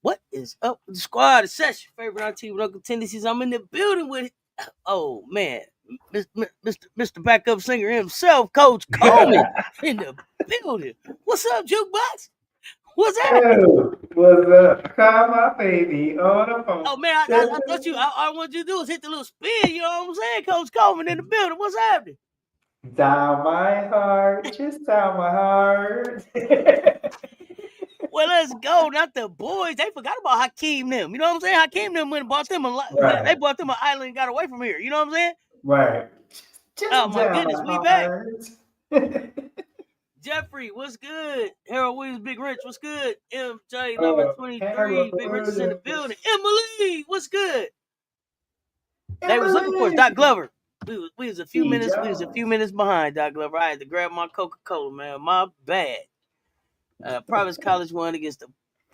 What is up with the squad? It's Session, favorite auntie with Uncle Tendencies. I'm in the building with, oh man, Mr. Backup Singer himself, Coach Coleman, in the building. What's up, Jukebox? What's happening? Yo, what's up? Call my baby on the phone. Oh man, I thought I wanted you to do is hit the little spin. You know what I'm saying, Coach Coleman in the building. What's happening? Down my heart, just down my heart. Well, let's go. Not the boys. They forgot about Hakeem them. You know what I'm saying? Hakeem them went and bought them a lot. Right. They bought them an island and got away from here. You know what I'm saying? Right. Just Oh my down goodness, my we back. heart. Jeffrey, what's good? Harold Williams, Big Rich, what's good? MJ, number 23, Big Rich is in the building. Emily, what's good? They was looking for us. Doc Glover. We was a few minutes. We was a few minutes behind Doc Glover. I had to grab my Coca-Cola, man. My bad. Providence College won against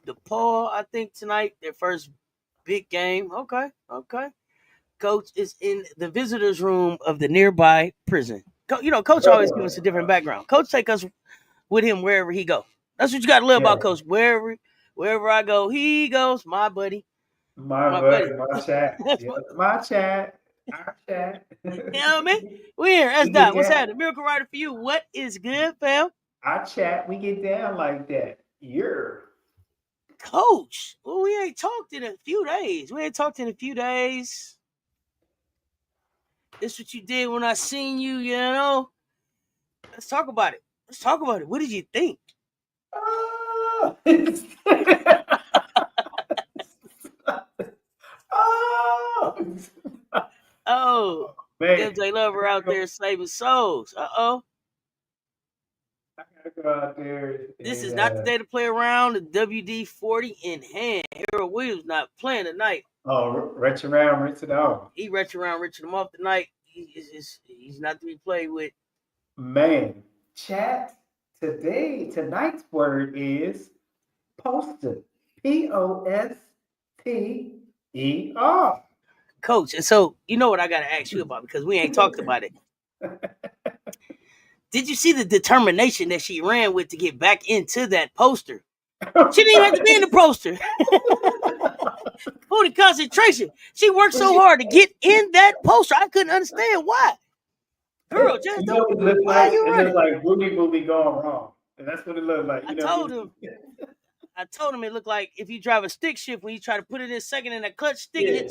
the Paul, I think, tonight. Their first big game. Okay. Coach is in the visitors' room of the nearby prison. You know, Coach always gives us a different background. Coach take us with him wherever he go. That's what you got to love about Coach. Wherever I go, he goes. My buddy. My buddy. My chat. My chat. Our chat. You know what I mean? We here. That's Doc. What's happening? Miracle Rider for you. What is good, fam? Our chat. We get down like that. You're Coach. Well, we ain't talked in a few days. This what you did when I seen you, you know? Let's talk about it. What did you think? Oh, MJ Lover out there saving souls. Uh-oh. I gotta go out there. This is not the day to play around. The WD-40 in hand. Harold Williams not playing tonight. Oh, retch around, rinse it off. He retch around, rinsing him off tonight. He's not to be played with. Man, chat tonight's word is poster. Poster. Coach, and so you know what I gotta ask you about because we ain't talked about it. Did you see the determination that she ran with to get back into that poster? She didn't even have to be in the poster. For the concentration. She worked so hard to get in that poster. I couldn't understand why. Girl, just don't. Why you running? It looked like movie gone wrong. And that's what it looked like. I told him it looked like if you drive a stick shift when you try to put it in second and that clutch stick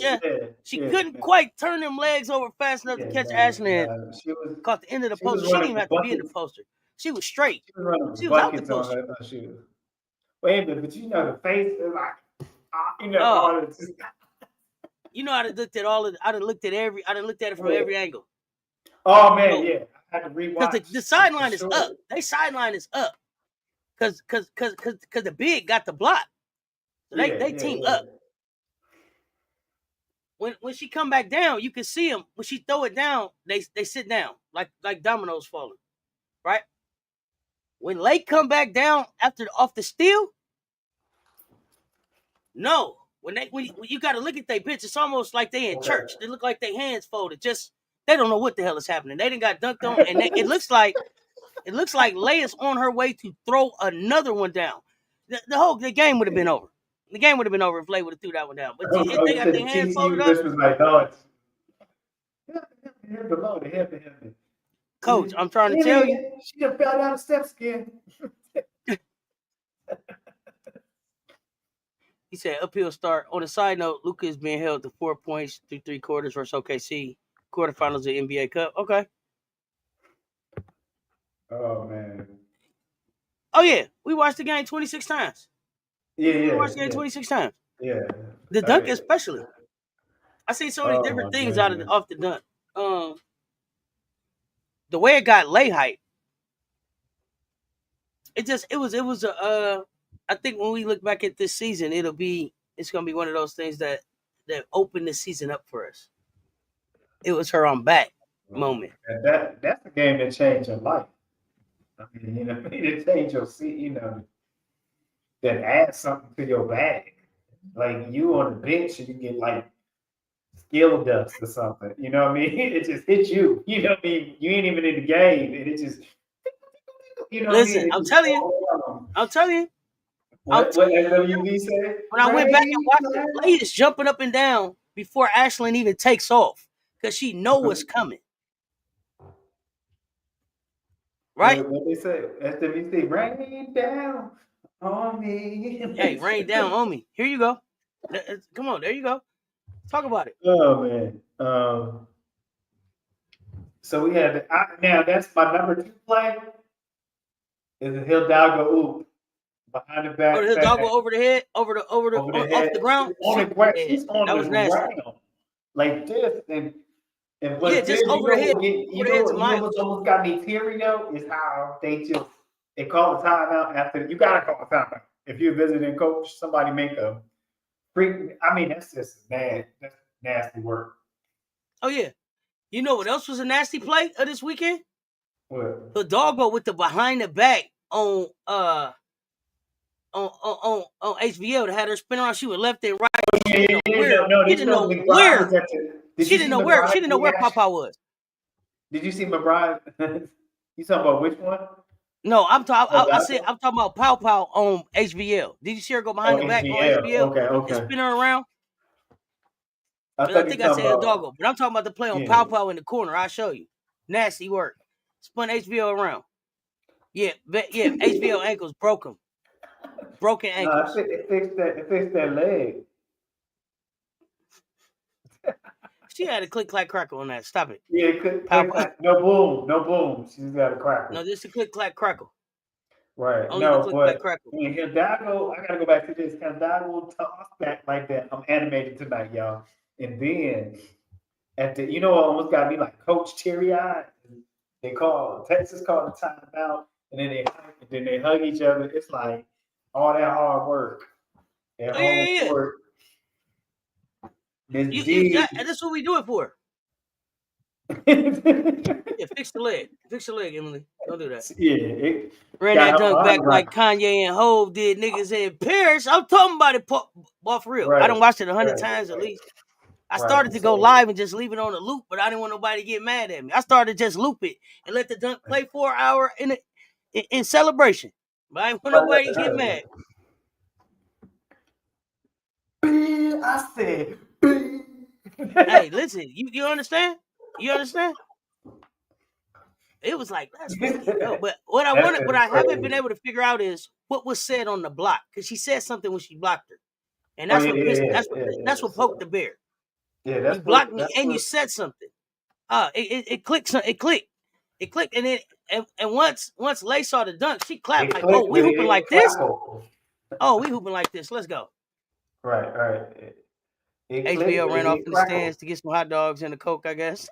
she couldn't quite turn them legs over fast enough to catch Ashley and caught the end of the poster. She didn't even have to be in the poster. She was straight. She was out the poster. Wait a minute, but you know the face is like you know I done looked at it from every angle. Oh man, yeah. I had to rewatch. Because the sideline is up. They sideline is up. Cause the big got the block. So they team up. When she come back down, you can see them. When she throw it down, they sit down like dominoes falling, right? When Lake come back down off the steal, no. When you got to look at their pitch, it's almost like they in church. They look like their hands folded. Just they don't know what the hell is happening. They didn't got dunked on, and it looks like Leigh is on her way to throw another one down. The game would have been over. The game would have been over if Leigh would have threw that one down. But they got their hands folded up. Was like, no, it's Coach, I'm trying to tell you. She just fell down the steps again. said uphill start. On a side note, Luka is being held to 4 points through 3 quarters versus OKC quarterfinals of the NBA Cup. Okay. Oh man. Oh yeah, we watched the game 26 times. Yeah, We watched the game 26 times. Yeah. The dunk especially. I seen so many different things off the dunk. The way it got lay hype. It was a I think when we look back at this season, it's gonna be one of those things that opened the season up for us. It was her on back moment. And that's a game that changed your life. I mean, you know, it changed your seat, you know, that adds something to your bag. Like you on the bench and you get like skill dust or something. You know what I mean? It just hits you. You know what I mean? You ain't even in the game, and it just you know. Listen, what I mean? I'm telling you. What SWV said? When I went back and watched the play, it's jumping up and down before Ashlyn even takes off because she know what's coming. Right? What they say? SWV, rain down on me. Hey, rain down on me. Here you go. Come on, there you go. Talk about it. Oh man. So we had now that's my number 2 play. Is a Hidalgo oop behind the back. The Hidalgo over the head, over the off the ground. On the ground. She's on the ground like this, and yeah, just over the head. You know what's almost got me teary though is how they call a timeout after. You gotta call a timeout if you're visiting coach. Somebody make a freak. I mean, that's just bad. That's nasty work. Oh yeah. You know what else was a nasty play of this weekend? What? Hidalgo with the behind the back on HBL that had her spin around. She was left and right. She didn't know where. She didn't know where Papa was. Did you see McBride? You talking about which one? No, I'm talking about Pow Pow on HBL. Did you see her go behind the back on HBL? Okay. And spin her around? I think I said Hidalgo, but I'm talking about the play on Pow Pow in the corner. I'll show you. Nasty work. Spun HBL around. Yeah, HBL ankles broke him. Broken ankles. It fixed that leg. She had a click clack crackle on that. Stop it. Yeah, no boom. She's got a crackle. No, this is a click clack crackle. Right. Only the click clack crackle. Hidalgo, I gotta go back to this. Hidalgo tossed back like that. I'm animated tonight, y'all. And then it almost got me like Coach teary-eyed. Texas called the timeout, and then they hug each other. It's like all that hard work. Court. That's what we do it for. Yeah, fix the leg. Fix the leg, Emily. Don't do that. Yeah. Ran that dunk back like Kanye and Hov did niggas in Paris. I'm talking about it, ball for real. Right. I done watched it 100 times at least. I started to go live and just leave it on a loop, but I didn't want nobody to get mad at me. I started to just loop it and let the dunk play for an hour in celebration. But I didn't want nobody to get mad. I said, hey, listen, you understand? You understand? It was like, that's but what I haven't been able to figure out is what was said on the block, because she said something when she blocked her, and that's that's what poked the bear. Yeah, that's you blocked me and you said something. It clicked. It clicked, and then and once Lay saw the dunk, she clapped like, "Oh, we hooping like this? Oh, we hooping like this. Let's go." Right. HBL ran off in the stands to get some hot dogs and a Coke, I guess.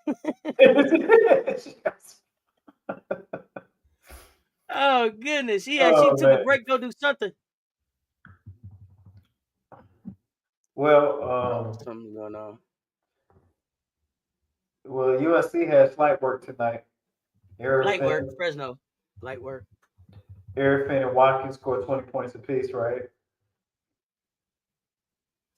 Oh goodness, she took a break, go do something. Well, something going on. Well, USC has light work tonight. Fresno. Light work. Arifin and Watkins scored 20 points apiece, right?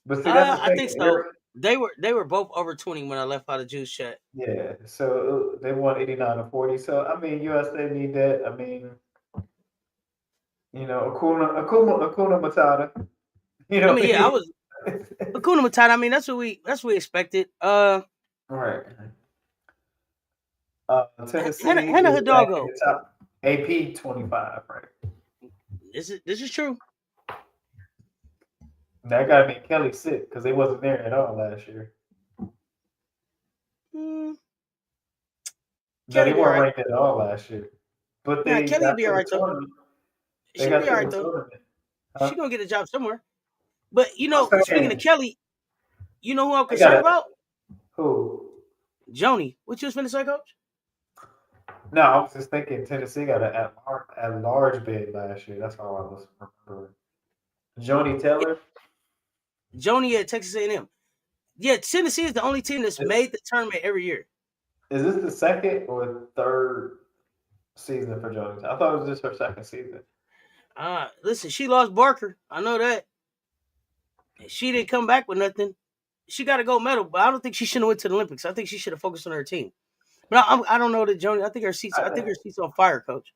But see, I think so. They were both over 20 when I left out of Juice Chat. Yeah, so they won 89-40. So I mean, USA need that. I mean, Akuna Matata. I mean, yeah, I was Akuna Matata. I mean, that's what we expected. Right. Tennessee. Hannah Hidalgo. AP 25, right? This is true. That gotta make Kelly sick because they wasn't there at all last year. No, Kelly they be all weren't right. ranked at all last year. But Nah, they Kelly will got be all to the right though. tournament. They She'll got be to all right the though. tournament. She gonna get a job somewhere. But I'm speaking of saying Kelly, you know who I'm they got concerned about? who? Joni. What you was finna say, Coach? No, I was just thinking Tennessee got an at large bid last year. That's all I was remembering. Joni Taylor. Joni at Texas A&M. Yeah, Tennessee is the only team that's made the tournament every year. Is this the second or third season for Joni? I thought it was just her second season. Listen, she lost Barker. I know that. She didn't come back with nothing. She got a gold medal, but I don't think she should have went to the Olympics. I think she should have focused on her team. But I don't know that Joni. I think her seat's on fire, Coach.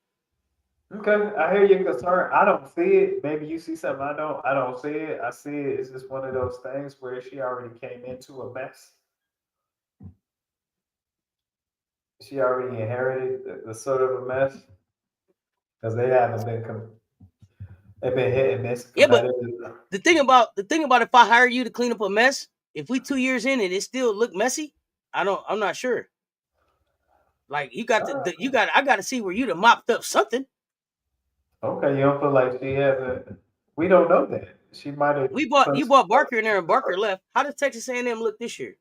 Okay, I hear your concern. I don't see it. Maybe you see something I don't. I don't see it. I see it. It's just one of those things where she already came into a mess. She already inherited the sort of a mess because they haven't been. They've been hit and miss. Yeah, but the thing about if I hire you to clean up a mess, if we 2 years in and it still look messy, I'm not sure. Like I got to see where you'd have mopped up something. Okay, you don't feel like she hasn't. We don't know that. She might have. You bought Barker in there and Barker left. How does Texas A&M look this year?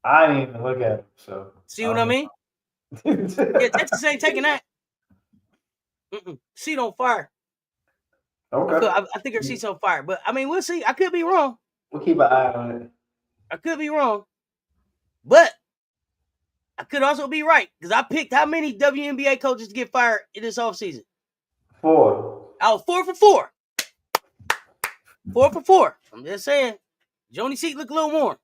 I didn't even look at him. So see what I mean? Yeah, Texas ain't taking that. Seat on fire. Okay. I think her seat's on fire, but I mean, we'll see. I could be wrong. We'll keep an eye on it. I could be wrong, but I could also be right because I picked how many WNBA coaches to get fired in this offseason? 4. I was 4 for 4. 4 for 4. I'm just saying, Joni seat look a little warm,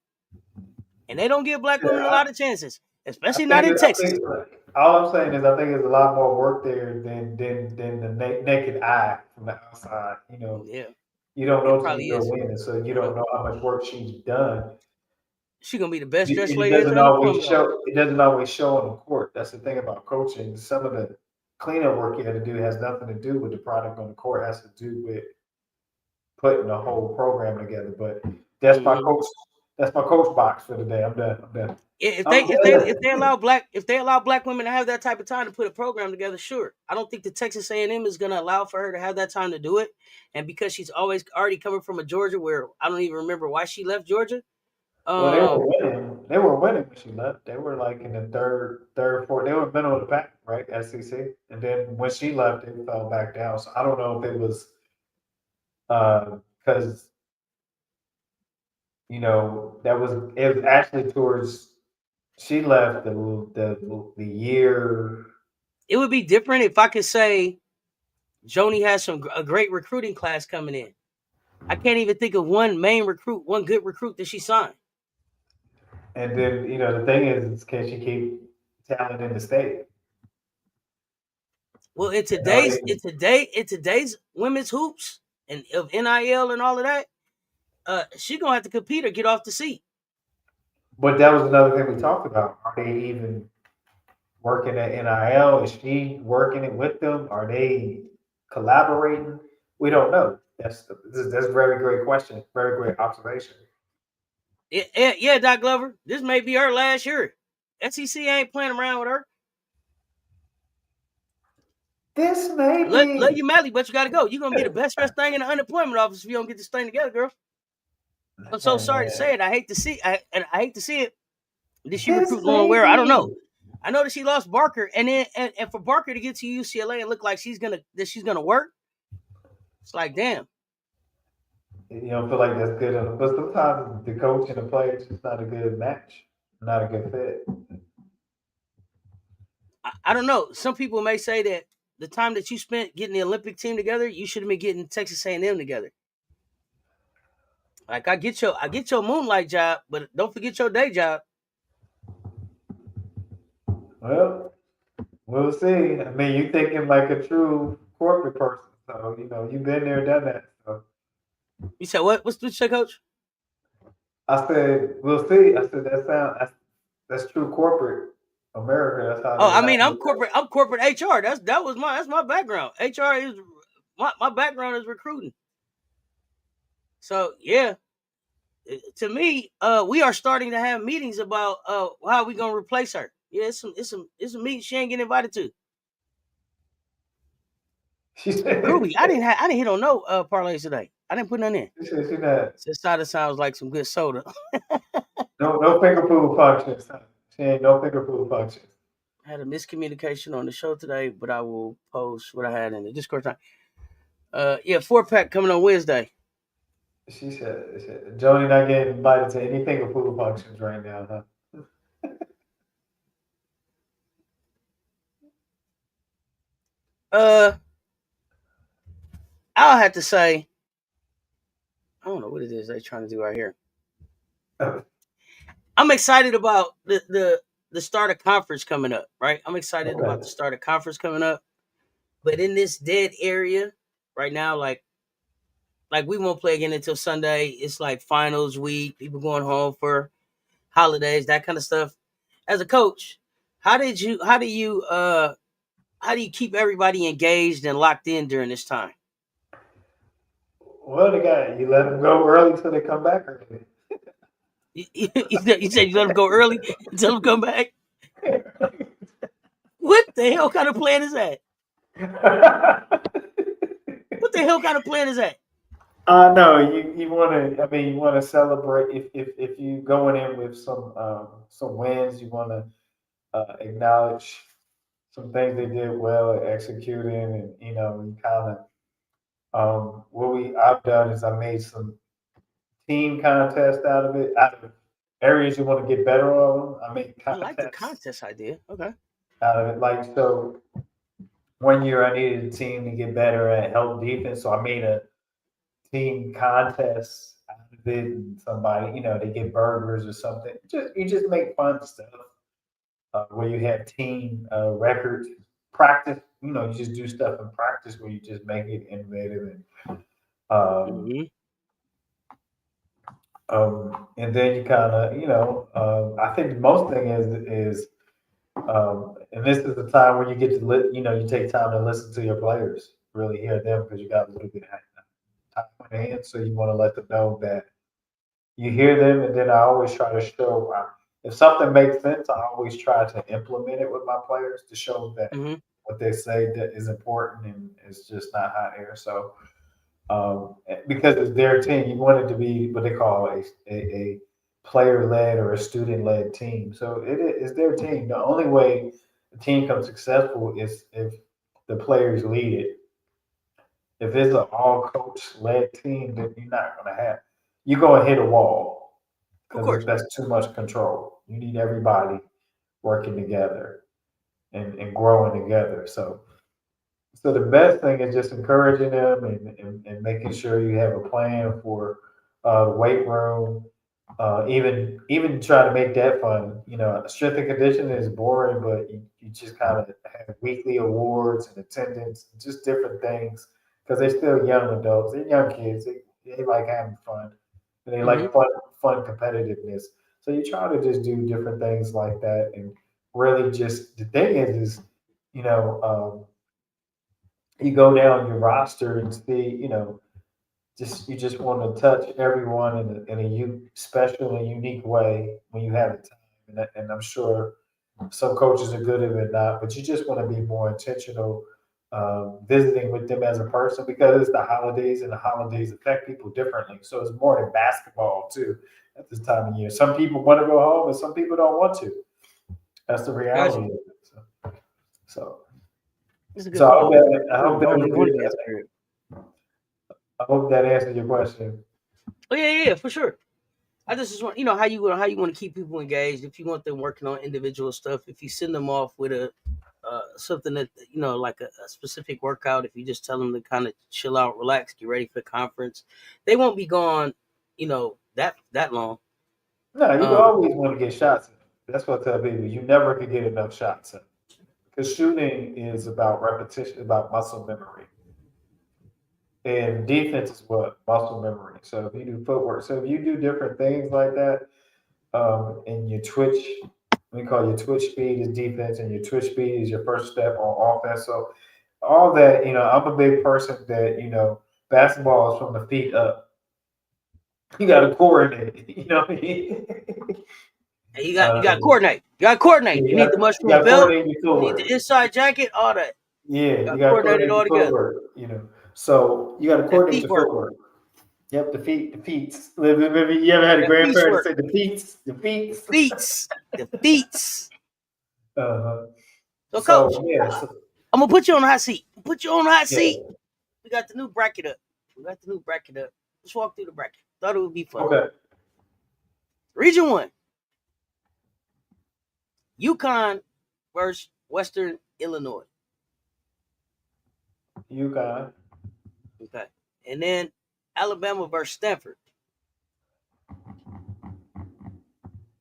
and they don't give black women a lot of chances, especially not in Texas. All I'm saying is, I think there's a lot more work there than the naked eye from the outside. You know, you don't know till you're winning, so you don't know how much work she's done. She's gonna be the best dressed lady. It doesn't always show on the court. That's the thing about coaching. Some of the cleanup work you had to do has nothing to do with the product on the court. It has to do with putting the whole program together. But that's my coach. That's my coach box for the day. I'm done. If they allow black women to have that type of time to put a program together, sure. I don't think the Texas A&M is going to allow for her to have that time to do it. And because she's already coming from a Georgia where I don't even remember why she left Georgia. Well, they were winning. They were winning when she left. They were like in the third, fourth. They were middle of the pack, right? SEC. And then when she left, they fell back down. So I don't know if it was because it was actually towards. She left the year. It would be different if I could say Joni has a great recruiting class coming in. I can't even think of one good recruit that she signed. And then the thing is, can she keep talent in the state? Well, in today's women's hoops and of NIL and all of that, she's gonna have to compete or get off the seat. But that was another thing we talked about. Are they even working at NIL? Is she working it with them? Are they collaborating? We don't know. That's a very great question. Very great observation. Yeah, Doc Glover. This may be her last year. SEC ain't playing around with her. This may be. Love you madly, but you got to go. You're going to be the best dressed thing in the unemployment office if you don't get this thing together, girl. I'm so sorry to say it. I hate to see it. Did she recruit Lauren Ware? I don't know. I know that she lost Barker, and for Barker to get to UCLA and look like she's gonna work, it's like, damn. You don't feel like that's good, but sometimes the coach and the player is just not a good match, not a good fit. I don't know. Some people may say that the time that you spent getting the Olympic team together, you should have been getting Texas A&M together. Like I get your moonlight job, but don't forget your day job. Well, we'll see. I mean, you're thinking like a true corporate person, so you've been there, done that. So. You said what? What's you say, Coach? I said we'll see. I said that's true corporate America. That's how. I mean, I'm corporate HR. That's my background. HR is my background is recruiting. So yeah, to me, we are starting to have meetings about how we gonna replace her. Yeah, it's some meetings she ain't getting invited to. She said, Groovy. I didn't hit on no parlays today. I didn't put none in. she said, she not, This cider sounds like some good soda. no finger food functions. She ain't no finger food functions. I had a miscommunication on the show today, but I will post what I had in the Discord time. Yeah, 4-pack coming on Wednesday. She said, Joni not getting invited to any finger food functions right now, huh? I'll have to say, I don't know what it is they're trying to do right here. I'm excited about the start of conference coming up, right? I'm excited Okay. about the start of conference coming up. But in this dead area right now, like we won't play again until Sunday. It's like finals week, people going home for holidays, that kind of stuff. As a coach, how do you keep everybody engaged and locked in during this time? Well, you let them go early till they come back early. You said you let them go early until them come back. What the hell kind of plan is that? What the hell kind of plan is that? No, you want to. I mean, you want to celebrate if you going in with some wins. You want to acknowledge some things they did well at executing, and you kind of what I've done is I made some team contest out of it, out of areas you want to get better on. I made I like the contests contest idea. Okay. out of it. Like, so 1 year I needed a team to get better at help defense, so I made a team contest out of it, and somebody, they get burgers or something. You just make fun stuff where you have team records, practice. You just do stuff in practice where you just make it innovative um, Mm-hmm. and then you kind of, I think the most thing is, and this is the time where you get to, you take time to listen to your players, really hear them because you got a little bit of time on hand. So you want to let them know that you hear them, and then I always try to show if something makes sense. I always try to implement it with my players to show that Mm-hmm. what they say that is important and it's just not hot air. So because it's their team, you want it to be what they call a player led or a student led team. So it's their team. The only way the team becomes successful is if the players lead it. If it's an all coach led team, then you're not going to have, you're going to hit a wall Of because course. that's too much control. You need everybody working together and growing together. So the best thing is just encouraging them and making sure you have a plan for the weight room. Even try to make that fun. Strength and conditioning is boring, but you just kind of have weekly awards and attendance, just different things because they're still young adults. They're young kids. They like having fun and they Mm-hmm. like fun competitiveness. So you try to just do different things like that and really just the thing is you know. You go down your roster and see, you just want to touch everyone in a special and unique way when you have the time. And I'm sure some coaches are good at it, not, but you just want to be more intentional visiting with them as a person because it's the holidays and the holidays affect people differently. So it's more than basketball too at this time of year. Some people want to go home and some people don't want to. That's the Gotcha. reality of it. So, That's a good so I hope point. that I hope People that don't was even want to good. be at the crib. I hope that answered your question. Oh yeah, for sure. I just want how you want to keep people engaged. If you want them working on individual stuff, if you send them off with a something that like a specific workout, if you just tell them to kind of chill out, relax, get ready for the conference, they won't be gone, that long. No, you Um, always want to get shots in. That's what I tell people. You never could get enough shots in. Because shooting is about repetition, about muscle memory. And defense is what? Muscle memory. So if you do footwork, so if you do different things like that, and your twitch, we call your twitch speed is defense, and your twitch speed is your first step on offense. So all that, I'm a big person that, basketball is from the feet up. You got to coordinate. You know what I mean? And you got to coordinate. You got to coordinate. You need the you mushroom got to belt. coordinate your You need footwork. the inside jacket. All that. Yeah, Got you to got to coordinate it coordinate all your together. footwork. You know, so you got to That coordinate feet your work. footwork. Yep, the feet. Remember, you ever had a That grandparent feet say the feet? The feet. Uh-huh. So, So Coach, yeah, I'm gonna put you on the hot seat. Put you on the hot yeah. seat. We got the new bracket up. Let's walk through the bracket. Thought it would be fun. Okay. Region 1. UConn versus Western Illinois. UConn. Okay. And then Alabama versus Stanford.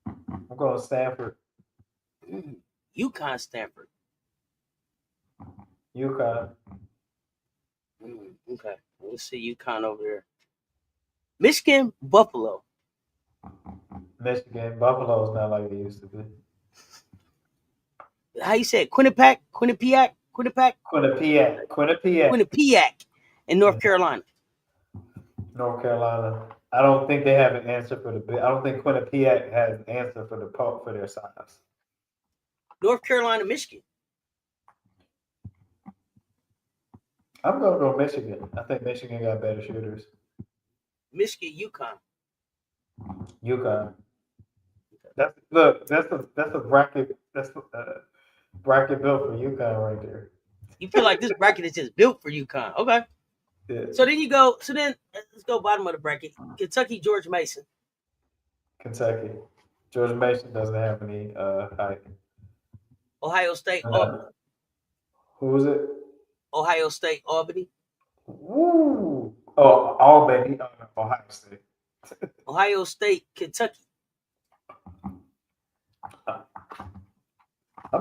I'm going Stanford. UConn, Stanford. UConn. Okay. Let's see UConn over there. Michigan, Buffalo. Michigan. Buffalo's not like they used to be. How you say it? Quinnipiac in North Carolina. North Carolina. I don't think they have an answer for the. I don't think Quinnipiac has an answer for for their size. North Carolina, Michigan. I'm gonna go Michigan. I think Michigan got better shooters. Michigan, UConn. UConn. That's a bracket. That's a bracket built for UConn right there. You feel like this bracket is just built for UConn. Okay. Yeah. So then let's go bottom of the bracket. Kentucky, George Mason. Kentucky. George Mason doesn't have any height. Ohio State, Auburn. Who was it? Ohio State, Albany. Woo! Oh, Albany, Ohio State. Ohio State, Kentucky. I'm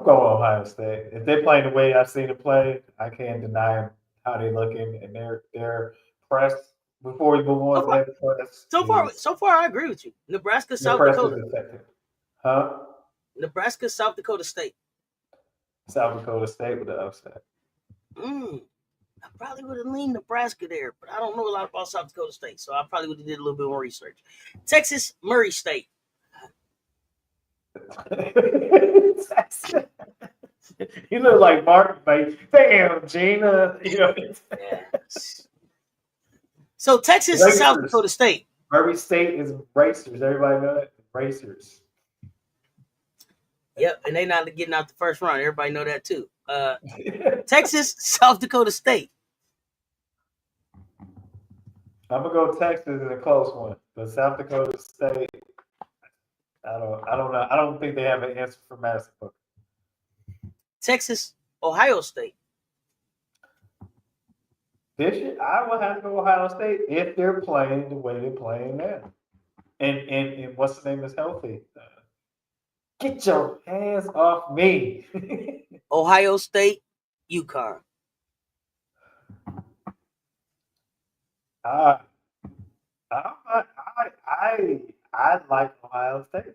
going Ohio State. If they play the way I've seen them play, I can't deny how they're looking and their press. Before we move on, so far, I agree with you. Nebraska, South Dakota. Huh? Nebraska, South Dakota State. South Dakota State with the upset. I probably would have leaned Nebraska there, but I don't know a lot about South Dakota State, so I probably would have did a little bit more research. Texas, Murray State. You look like Martin, like, damn, Gina. You know. So Texas and South Dakota State. Murray State is racers. Everybody know that? Racers. Yep, and they not getting out the first round. Everybody know that too. Texas, South Dakota State. I'm gonna go Texas in a close one, but South Dakota State. I don't know. I don't think they have an answer for Madison Booker. Texas, Ohio State. I would have to go Ohio State if they're playing the way they're playing now. And what's the name is healthy. Get your hands off me. Ohio State, UConn. I like Ohio State.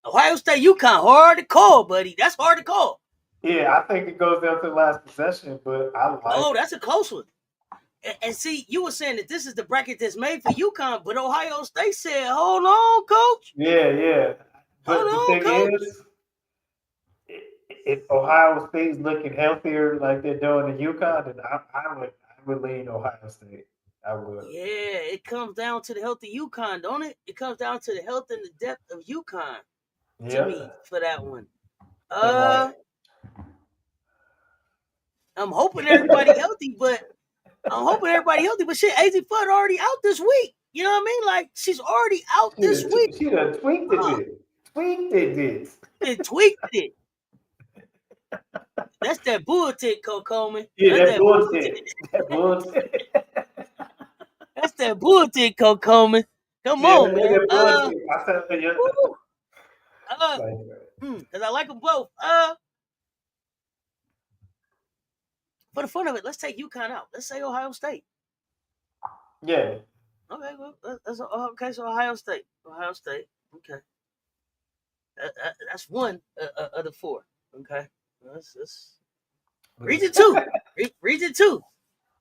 Ohio State, UConn, hard to call, buddy. That's hard to call. Yeah, I think it goes down to the last possession, but I like. Oh, that's a close one. And see, you were saying that this is the bracket that's made for UConn, but Ohio State said, "Hold on, coach." Yeah. But Hold the on, thing coach. is, if Ohio State's looking healthier like they're doing in UConn, then I would lean Ohio State. I would. Yeah, it comes down to the health of UConn, don't it? It comes down to the health and the depth of UConn to me for that one. I'm hoping everybody healthy, but shit, AZ Flood already out this week. You know what I mean? Like, she's already out this week. She done tweaked it. It tweaked it. That's that bullshit, Coach Coleman. Yeah, that bullshit. That's that bullshit, Coach Coleman. Come on, man. Because I like them both. For the fun of it, let's take UConn out. Let's say Ohio State. Yeah. Okay, well, so Ohio State. Okay. That's one of the four. Okay. That's Region 2. Region 2.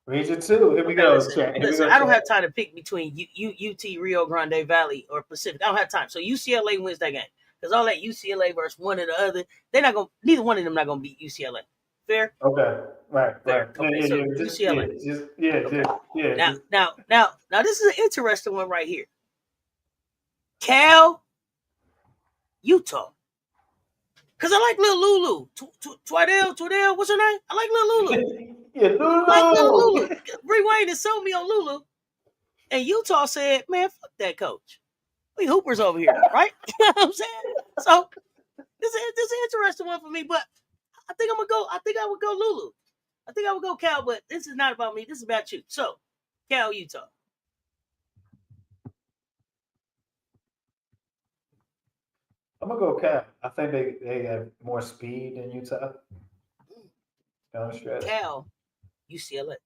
Region 2. Here we Okay, go. listen, Here we go. I don't have time to pick between UT, Rio Grande Valley, or Pacific. I don't have time. So UCLA wins that game because all that UCLA versus one or the other, they're not gonna. Neither one of them not gonna beat UCLA. Fair. Okay. Right. Fair. Yeah, Okay, yeah, so yeah. Just, UCLA. yeah. Now, this is an interesting one right here. Cal, Utah. Because I like Lil Lulu. Twadell, what's her name? I like Lil Lulu. Yeah, I like Lil Lulu. Lulu. Bree Wayne has sold me on Lulu. And Utah said, man, fuck that coach. We hoopers over here, right? You know what I'm saying? So this is an interesting one for me, but I think I would go Lulu. I think I would go Cal, but this is not about me. This is about you. So, Cal, Utah. I'm gonna go Cal. I think they have more speed than Utah. Down the stretch. Cal, UCLA.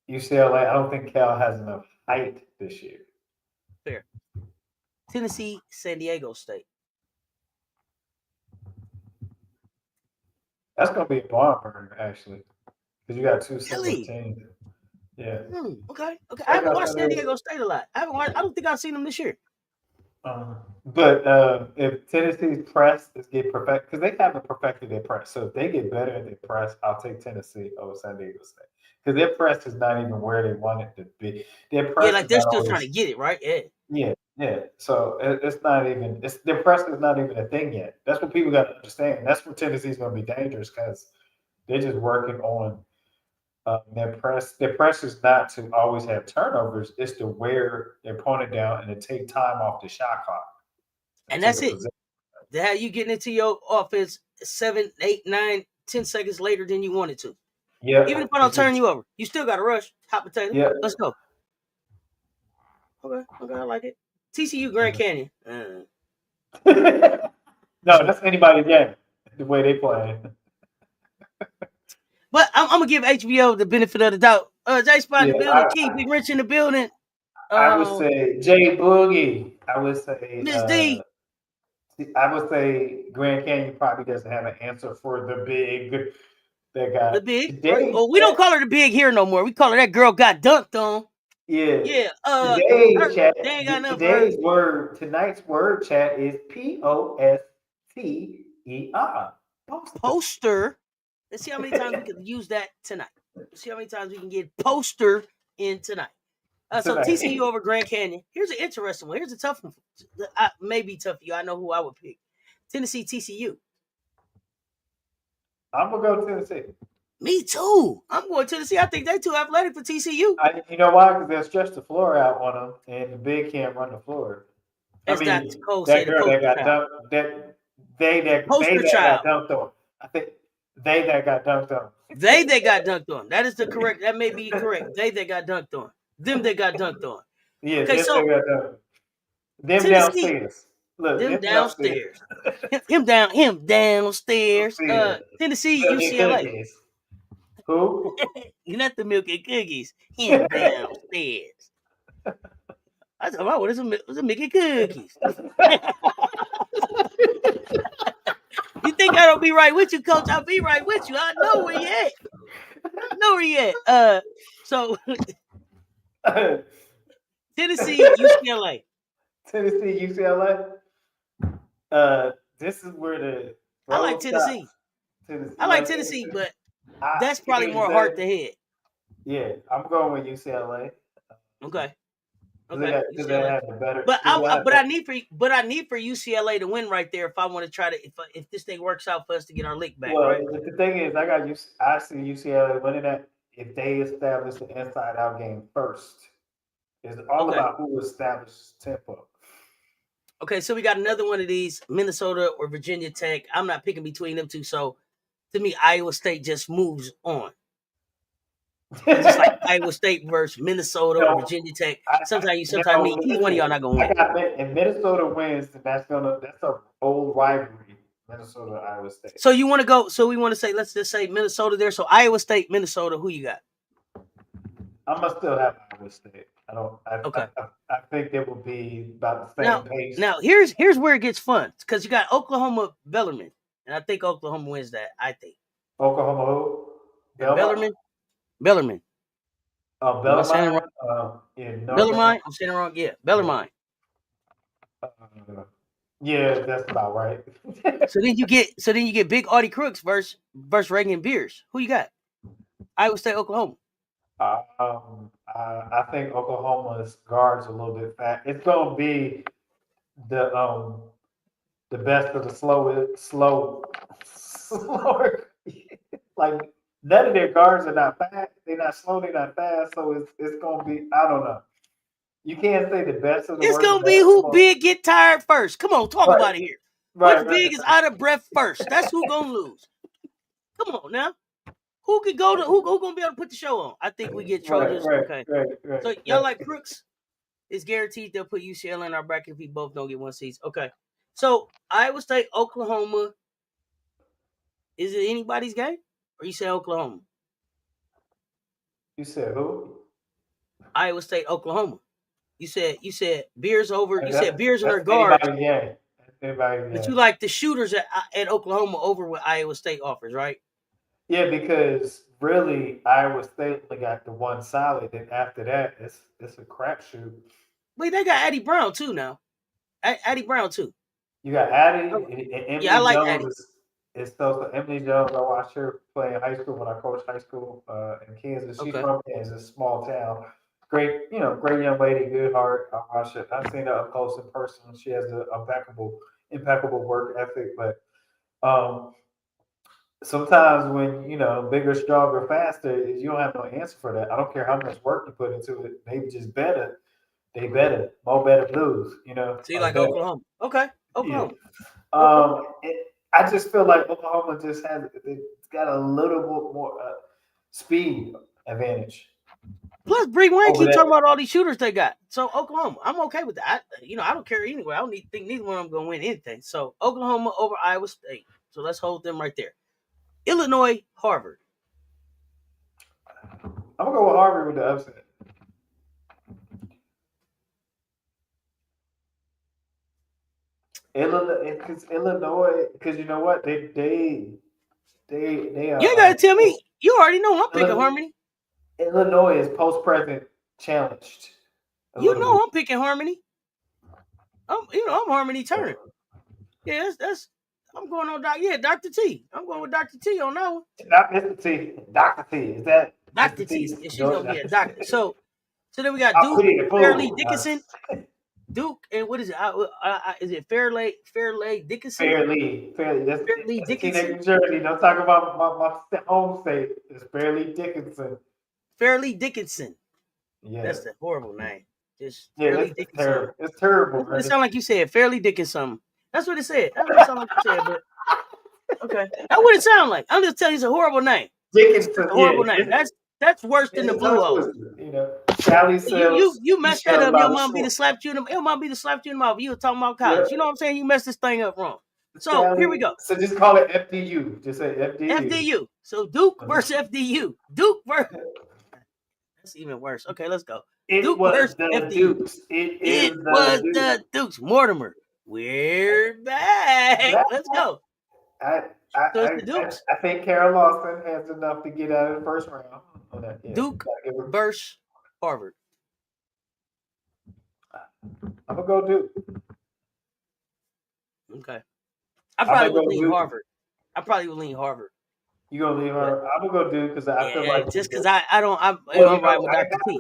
UCLA. I don't think Cal has enough height this year. Fair. Tennessee, San Diego State. That's gonna be a barn burner, actually, because you got two similar Really? teams. Yeah. Okay. I haven't watched San Diego State a lot. I don't think I've seen them this year. But if Tennessee's press is get perfect, because they haven't perfected their press, so if they get better at their press, I'll take Tennessee over San Diego State because their press is not even where they want it to be. Their press, yeah, like they're still trying to get it right. Yeah. So it's not even. Their press is not even a thing yet. That's what people got to understand. That's where Tennessee's going to be dangerous because they're just working on their press. Their press is not to always have turnovers. It's to wear their opponent down and to take time off the shot clock. And that's it. They have you getting into your offense 7, 8, 9, 10 seconds later than you wanted to. Yeah. Even if I don't turn you over, you still got to rush. Hot potato. Yeah. Let's go. Okay, I like it. TCU Grand Canyon. No, that's anybody's game. The way they play. But I'm gonna give HBO the benefit of the doubt. J Spot in the building, Keith Big Rich in the building. I would say Jay Boogie. I would say Miss D. I would say Grand Canyon probably doesn't have an answer for the big that guy. The big. Right? Oh, we don't call her the big here no more. We call her that girl got dunked on. Yeah. They ain't got enough. Tonight's word chat is POSTER. Poster. Let's see how many times we can use that tonight. Let's see how many times we can get poster in tonight. So TCU over Grand Canyon. Here's an interesting one. Here's a tough one. Maybe tough for you. I know who I would pick. Tennessee, TCU. I'm gonna go Tennessee. Me too. I'm going Tennessee. I think they're too athletic for TCU. You know why? Because they'll stretch the floor out on them, and the big can't run the floor. That's Dr. Cole that girl that got dunked. They that got dunked on. I think they that got dunked on. They that got dunked on. That is the correct. That may be correct. They that got dunked on. Them that got dunked on. Yeah. Okay, so them downstairs. Look, them downstairs. him downstairs. Tennessee, UCLA. Who? You're not the milk and cookies. Him downstairs. I thought, wow, what is a milk and cookies? You think I don't be right with you, Coach? I'll be right with you. I know where you at. So Tennessee, UCLA. Tennessee, UCLA. This is where the I like Tennessee. I like Tennessee, but that's probably more heart to head. Yeah, I'm going with UCLA. Okay. Because they have the better. But I need for UCLA to win right there if I want to try to if this thing works out for us to get our lick back. Well, right? The thing is, I see UCLA winning that if they establish the inside out game first. It's all about who establishes tempo. Okay, so we got another one of these, Minnesota or Virginia Tech. I'm not picking between them two, so to me, Iowa State just moves on. It's just like Iowa State versus Minnesota or Virginia Tech. Sometimes either one of y'all not gonna win. If Minnesota wins, then that's an old rivalry. Minnesota, Iowa State. So you want to go? So we want to say, let's just say Minnesota there. So Iowa State, Minnesota. Who you got? I'm gonna still have Iowa State. I think it will be about the same pace. Now here's where it gets fun because you got Oklahoma Bellarmine, and I think Oklahoma wins that. I think. Oklahoma who? Bellarmine. Bellarmine. Am I saying it Bellarmine. wrong? In North Bellarmine. I'm saying it wrong. Yeah, Bellarmine. Yeah, that's about right. So then you get Big Audie Crooks versus Reagan Beers. Who you got? Iowa State, Oklahoma. I think Oklahoma's guards a little bit fat. It's gonna be the best of the slower. Like none of their guards are not fast. They're not slow. They're not fast. So it's gonna be. I don't know. You can't say the best of the It's worst. gonna be who big get tired first. Come on, talk about it here. Right, Which big is out of breath first? That's who gonna lose. Come on now. Who can go to who gonna be able to put the show on? I think we get Trojans. Right. So y'all like Crooks? It's guaranteed they'll put UCLA in our bracket if we both don't get one seed. Okay. So Iowa State, Oklahoma. Is it anybody's game? Or you say Oklahoma? You said who? Iowa State, Oklahoma. You said Beers over. You said Beers and their guards. But you like the shooters at Oklahoma over what Iowa State offers, right? Yeah, because really Iowa State only got the one solid, and after that, it's a crapshoot. Wait, they got Addie Brown too now. Addie Brown too. You got Addie and Emily I like Jones. It's so Emily Jones. I watched her play in high school when I coached high school in Kansas. She's from Kansas, small town. Great, great young lady, good heart. I watched it. I've seen her up close in person. She has an impeccable work ethic. But sometimes when bigger, stronger, faster, you don't have no answer for that. I don't care how much work you put into it. They just better. They better. More better blues. So you like Oklahoma? Okay, Oklahoma. Yeah. I just feel like Oklahoma it's got a little bit more speed advantage. Plus, Bree Wayne keep talking about all these shooters they got. So Oklahoma, I'm okay with that. I don't care anyway. I don't think neither one of them gonna win anything. So Oklahoma over Iowa State. So let's hold them right there. Illinois, Harvard. I'm gonna go with Harvard with the upset. Illinois, because you know what they You ain't gotta tell me. You already know I'm picking Harmony. Illinois is post-present challenged. I'm picking Harmony. I'm Harmony Turner. Yeah, that's I'm going on Dr. T. I'm going with Dr. T on that one. Not Mr. T. Dr. T. Is that Dr. T? She's gonna be a doctor. So then we got Duke, Fairleigh Dickinson. Duke and what is it? Is it Fairleigh Dickinson? Fairleigh. That's Fairleigh Dickinson. New Jersey. Don't talk about my home state. It's Fairleigh Dickinson. Fairleigh Dickinson. Yeah, that's a horrible name. Fairleigh Dickinson. Terrible. It's terrible. It sounds like you said Fairleigh Dickinson. That's what it said. That's what it sounded like you said. But okay, that's what it sounds like. I'm just telling you, it's a horrible name. Dickinson. A horrible name. That's worse than the Blue Hole. Sally says you messed that up. Your mom be to slap you in the mouth. You were talking about college. You know what I'm saying? You messed this thing up wrong. So here we go. So just call it FDU. Just say FDU. FDU. So Duke versus FDU. Duke versus. That's even worse. Okay, let's go. Duke versus FDU. Dukes. It was the Dukes. Mortimer. We're back. Let's go. I think Carol Lawson has enough to get out of the first round. Duke versus Harvard. I'm gonna go Duke. Okay. I probably would lean Harvard. You gonna leave her? I'm gonna go Duke because I feel like just because I'm right with Dr. T.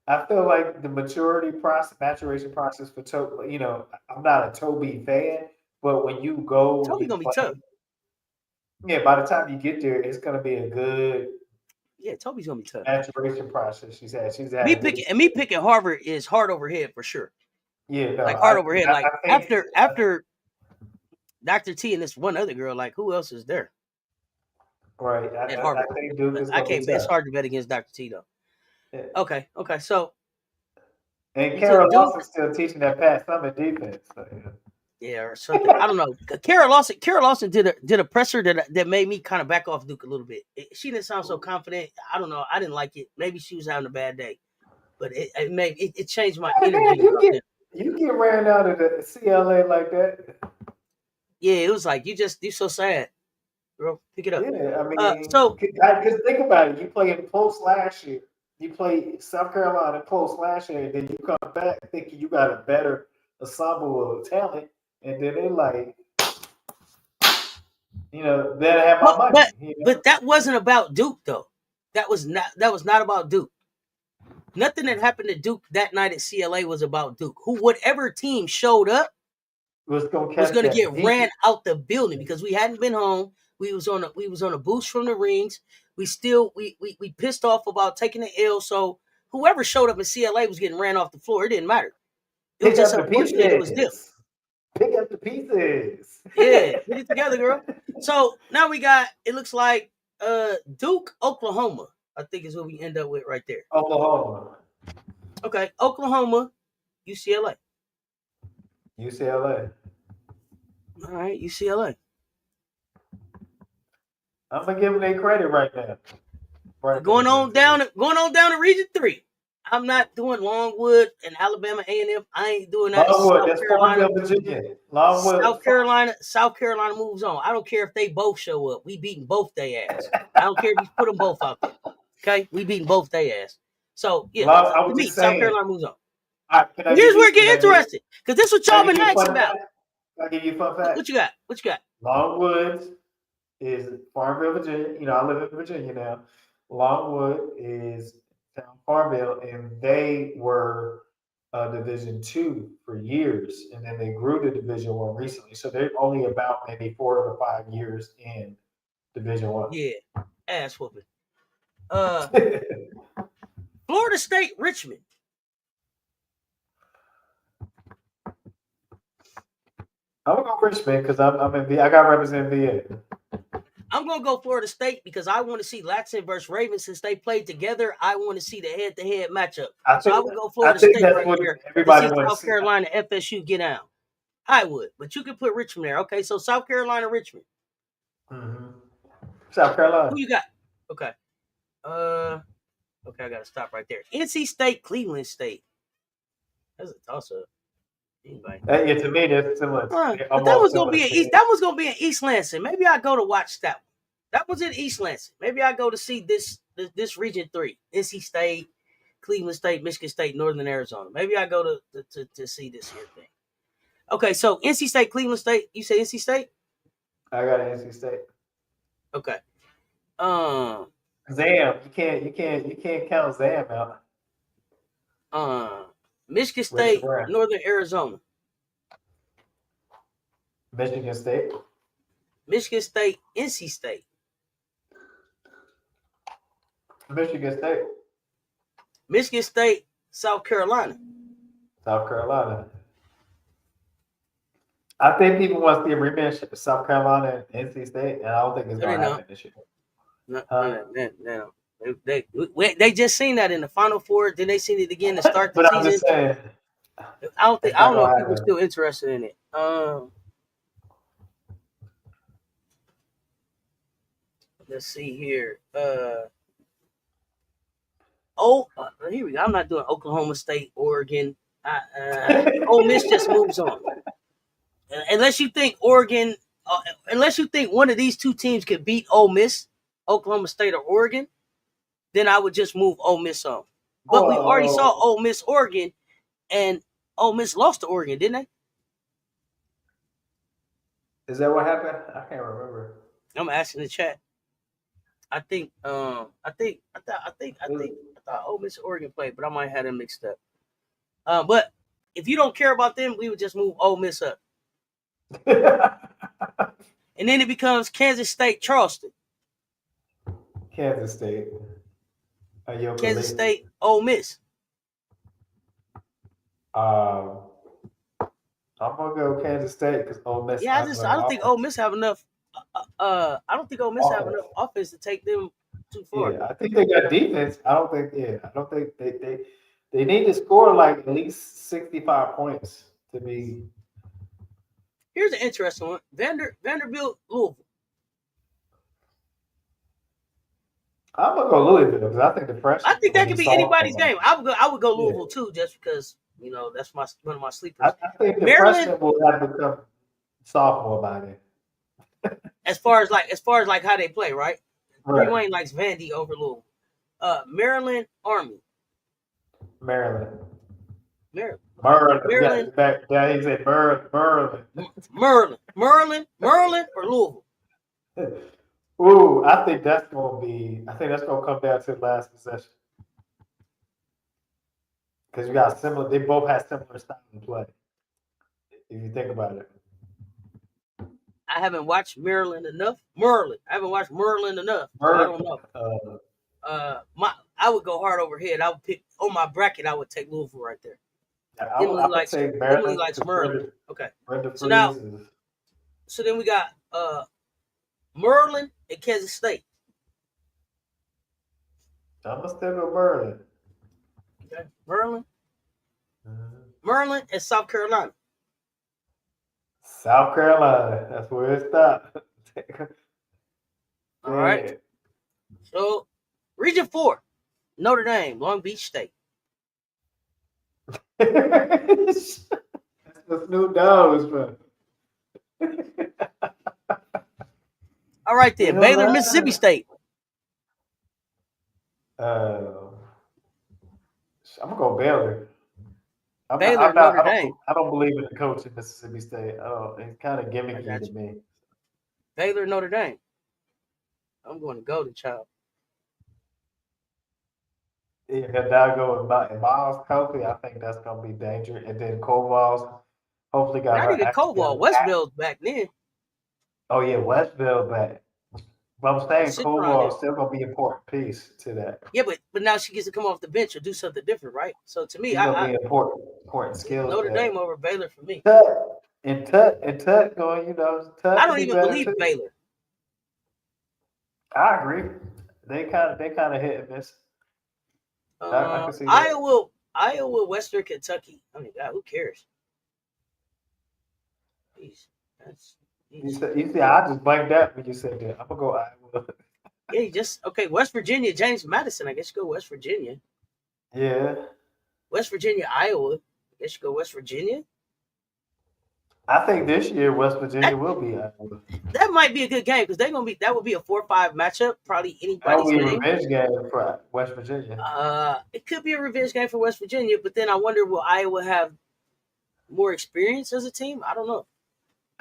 I feel like the maturation process for Toby. I'm not a Toby fan, but when you go, Toby's gonna be tough. Yeah, by the time you get there, it's gonna be a good. Yeah, Toby's gonna be tough. Maturation process. She's had. Me picking Harvard is hard over head for sure. Yeah, no, like hard over head. Like after Dr. T and this one other girl, like who else is there? Right. At Harvard. I can't bet. It's hard to bet against Dr. T though. Yeah. Okay. So. And Carol Lawson's still teaching that Pat Summitt defense. So, yeah, or something. I don't know. Carol Lawson did a presser that made me kind of back off Duke a little bit. She didn't sound so confident. I don't know. I didn't like it. Maybe she was having a bad day, but it changed my energy. You get ran out of the CLA like that. Yeah, it was like you're so sad. girl. Pick it up. Yeah, I mean, So because think about it. You played close last year. You played South Carolina close last year, and then you come back thinking you got a better ensemble of talent, and then they like, they have my money. but that wasn't about Duke though. That was not about Duke. Nothing that happened to Duke that night at CLA was about Duke. Whatever team showed up was going to get ran out the building because we hadn't been home. We was on a boost from the rings. We pissed off about taking the L. So whoever showed up in CLA was getting ran off the floor. It didn't matter. It was just unfortunate. It was them. Pick up the pieces. Yeah, put it together, girl. So now we got. It looks like Duke, Oklahoma. I think is what we end up with right there. Oklahoma. Okay, Oklahoma, UCLA. UCLA. All right, UCLA. I'm gonna give them their credit right now. Going on down to Region 3. I'm not doing Longwood and Alabama A&M. I ain't doing that. Longwood, that's Farmville, Virginia. Longwood. South Carolina moves on. I don't care if they both show up. We beating both their ass. I don't care if you put them both out there. Okay, we beating both their ass. So yeah, to me, South Carolina moves on. Right, here's where it get interesting because this is what y'all been asking about. I'll give you a fun fact. What you got? Longwood is Farmville, Virginia. I live in Virginia now. Longwood is Farmville, and they were Division II for years, and then they grew to Division I recently. So they're only about maybe 4 or 5 years in Division I. Yeah, ass whooping. Florida State, Richmond. I'm gonna go Richmond because I got represent VA. I'm gonna go Florida State because I want to see Latson versus Ravens since they played together. I want to see the head-to-head matchup. I would go Florida State right here. Everybody to see South Carolina, FSU get out. I would, but you could put Richmond there. Okay, so South Carolina, Richmond. Mm-hmm. South Carolina. Who you got? Okay. Okay, I gotta stop right there. NC State, Cleveland State. That's a toss-up. Anybody? Yeah, to me, that's similar. But that was gonna be in East Lansing. Maybe I go to watch that one. That was in East Lansing. Maybe I go to see this Region 3. NC State, Cleveland State, Michigan State, Northern Arizona. Maybe I go to see this here thing. Okay, so NC State, Cleveland State. You say NC State? I got NC State. Okay. Zam, you can't count Zam out. Michigan State, Northern Arizona. Michigan State. Michigan State, NC State. Michigan State. Michigan State, South Carolina. South Carolina. I think people want to see a rematch of South Carolina and NC State, and I don't think it's going to happen this year. No. They just seen that in the Final Four. Then they seen it again to start the season. I'm just saying, I don't know if people are still interested in it. Let's see here. Here we go. I'm not doing Oklahoma State, Oregon. Ole Miss just moves on. Unless you think Oregon, unless you think one of these two teams could beat Ole Miss, Oklahoma State or Oregon, then I would just move Ole Miss on. But we already saw Ole Miss, Oregon, and Ole Miss lost to Oregon, didn't they? Is that what happened? I can't remember. I'm asking the chat. I thought Ole Miss, Oregon played, but I might have them mixed up. But if you don't care about them, we would just move Ole Miss up. And then it becomes Kansas State, Charleston. Kansas State. Kansas State, Ole Miss. I'm gonna go Kansas State because Ole Miss. Yeah, I don't think Ole Miss have enough. I don't think Ole Miss have enough offense to take them too far. Yeah, I think they got defense. I don't think they need to score like at least 65 points to be. Here's an interesting one: Vanderbilt, Louisville. I'm gonna go Louisville because I think the pressure. I think that could be anybody's game. I would go Louisville too, just because that's one of my sleepers. I think the pressure will have become sophomore by then. as far as like how they play, right? Right. Wayne likes Vandy over Louisville. Maryland Army. Maryland. Maryland. Maryland. Yeah, he said Maryland. Maryland or Louisville. Ooh, I think that's gonna come down to the last possession. Because you got they both have similar style of play. If you think about it. I haven't watched Maryland enough. I haven't watched Maryland enough. So I don't know. I would go hard overhead. I would pick on my bracket. I would take Louisville right there. I would take Maryland. Emily likes Maryland. Okay. So then we got Maryland and Kansas State. I'm gonna still go Maryland. Okay, Maryland. Maryland and South Carolina. South Carolina. That's where it stopped. All right. So, Region 4, Notre Dame, Long Beach State. That's the Snoop Dogg from. All right then, Baylor, Mississippi State. I'm gonna go Baylor. Notre Dame. I don't believe in the coach in Mississippi State. It's kind of gimmicky to me. Baylor, Notre Dame. I'm going to go to child. Yeah, now go with Miles Copley. I think that's gonna be dangerous. And then Koval's hopefully got. Not even Koval. Westville's back then. Oh yeah, Westville back. But I'm saying Koval is still gonna be an important piece to that. Yeah, but now she gets to come off the bench or do something different, right? So to me, I be important skills. Notre Dame over Baylor for me. Tut going, Tut. I don't even believe Baylor. I agree. They kind of hit and miss. I can see that. Iowa, Western Kentucky. I mean, God, who cares? Jeez, you see, I just blanked out when you said that. I'm gonna go Iowa. Yeah, West Virginia, James Madison. I guess you go West Virginia. Yeah. West Virginia, Iowa. I guess you go West Virginia. I think this year West Virginia will be Iowa. That might be a good game because that would be a 4-5 matchup. Probably anybody's that would be a revenge game for West Virginia. It could be a revenge game for West Virginia, but then I wonder, will Iowa have more experience as a team? I don't know.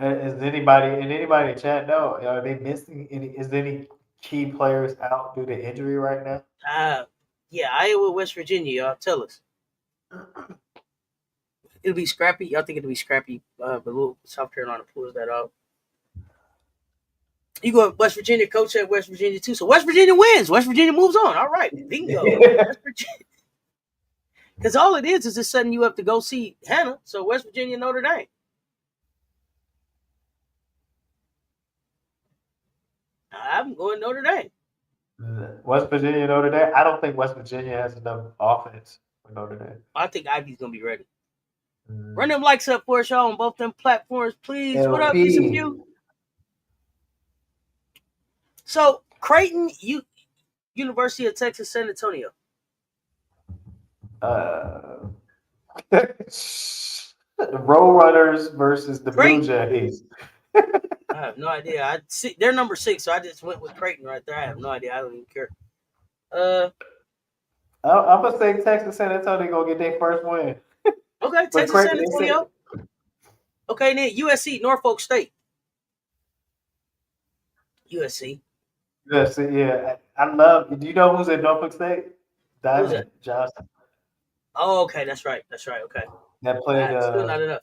Is anybody in chat know? Are they missing any? Is there any key players out due to injury right now? Yeah, Iowa, West Virginia. Y'all tell us. It'll be scrappy. Y'all think it'll be scrappy? But South Carolina pulls that off. You go West Virginia, coach at West Virginia too. So West Virginia wins. West Virginia moves on. All right, bingo. West Virginia. Because all it is just setting you up to go see Hannah. So West Virginia, Notre Dame. I'm going Notre Dame. West Virginia, Notre Dame. I don't think West Virginia has enough offense for Notre Dame. I think Ivy's gonna be ready. Run them likes up for us, y'all, on both them platforms, please. LP. What up, piece of you? So Creighton, University of Texas, San Antonio. The Roadrunners versus the Blue Jays. I have no idea. They're number 6, so I just went with Creighton right there. I have no idea. I don't even care. I'm gonna say Texas San Antonio gonna get their first win. Okay, Texas San Antonio. Okay, then USC, Norfolk State. USC, yeah. I love. Do you know who's at Norfolk State? Diamond Johnson. Oh, okay, that's right. Okay. That played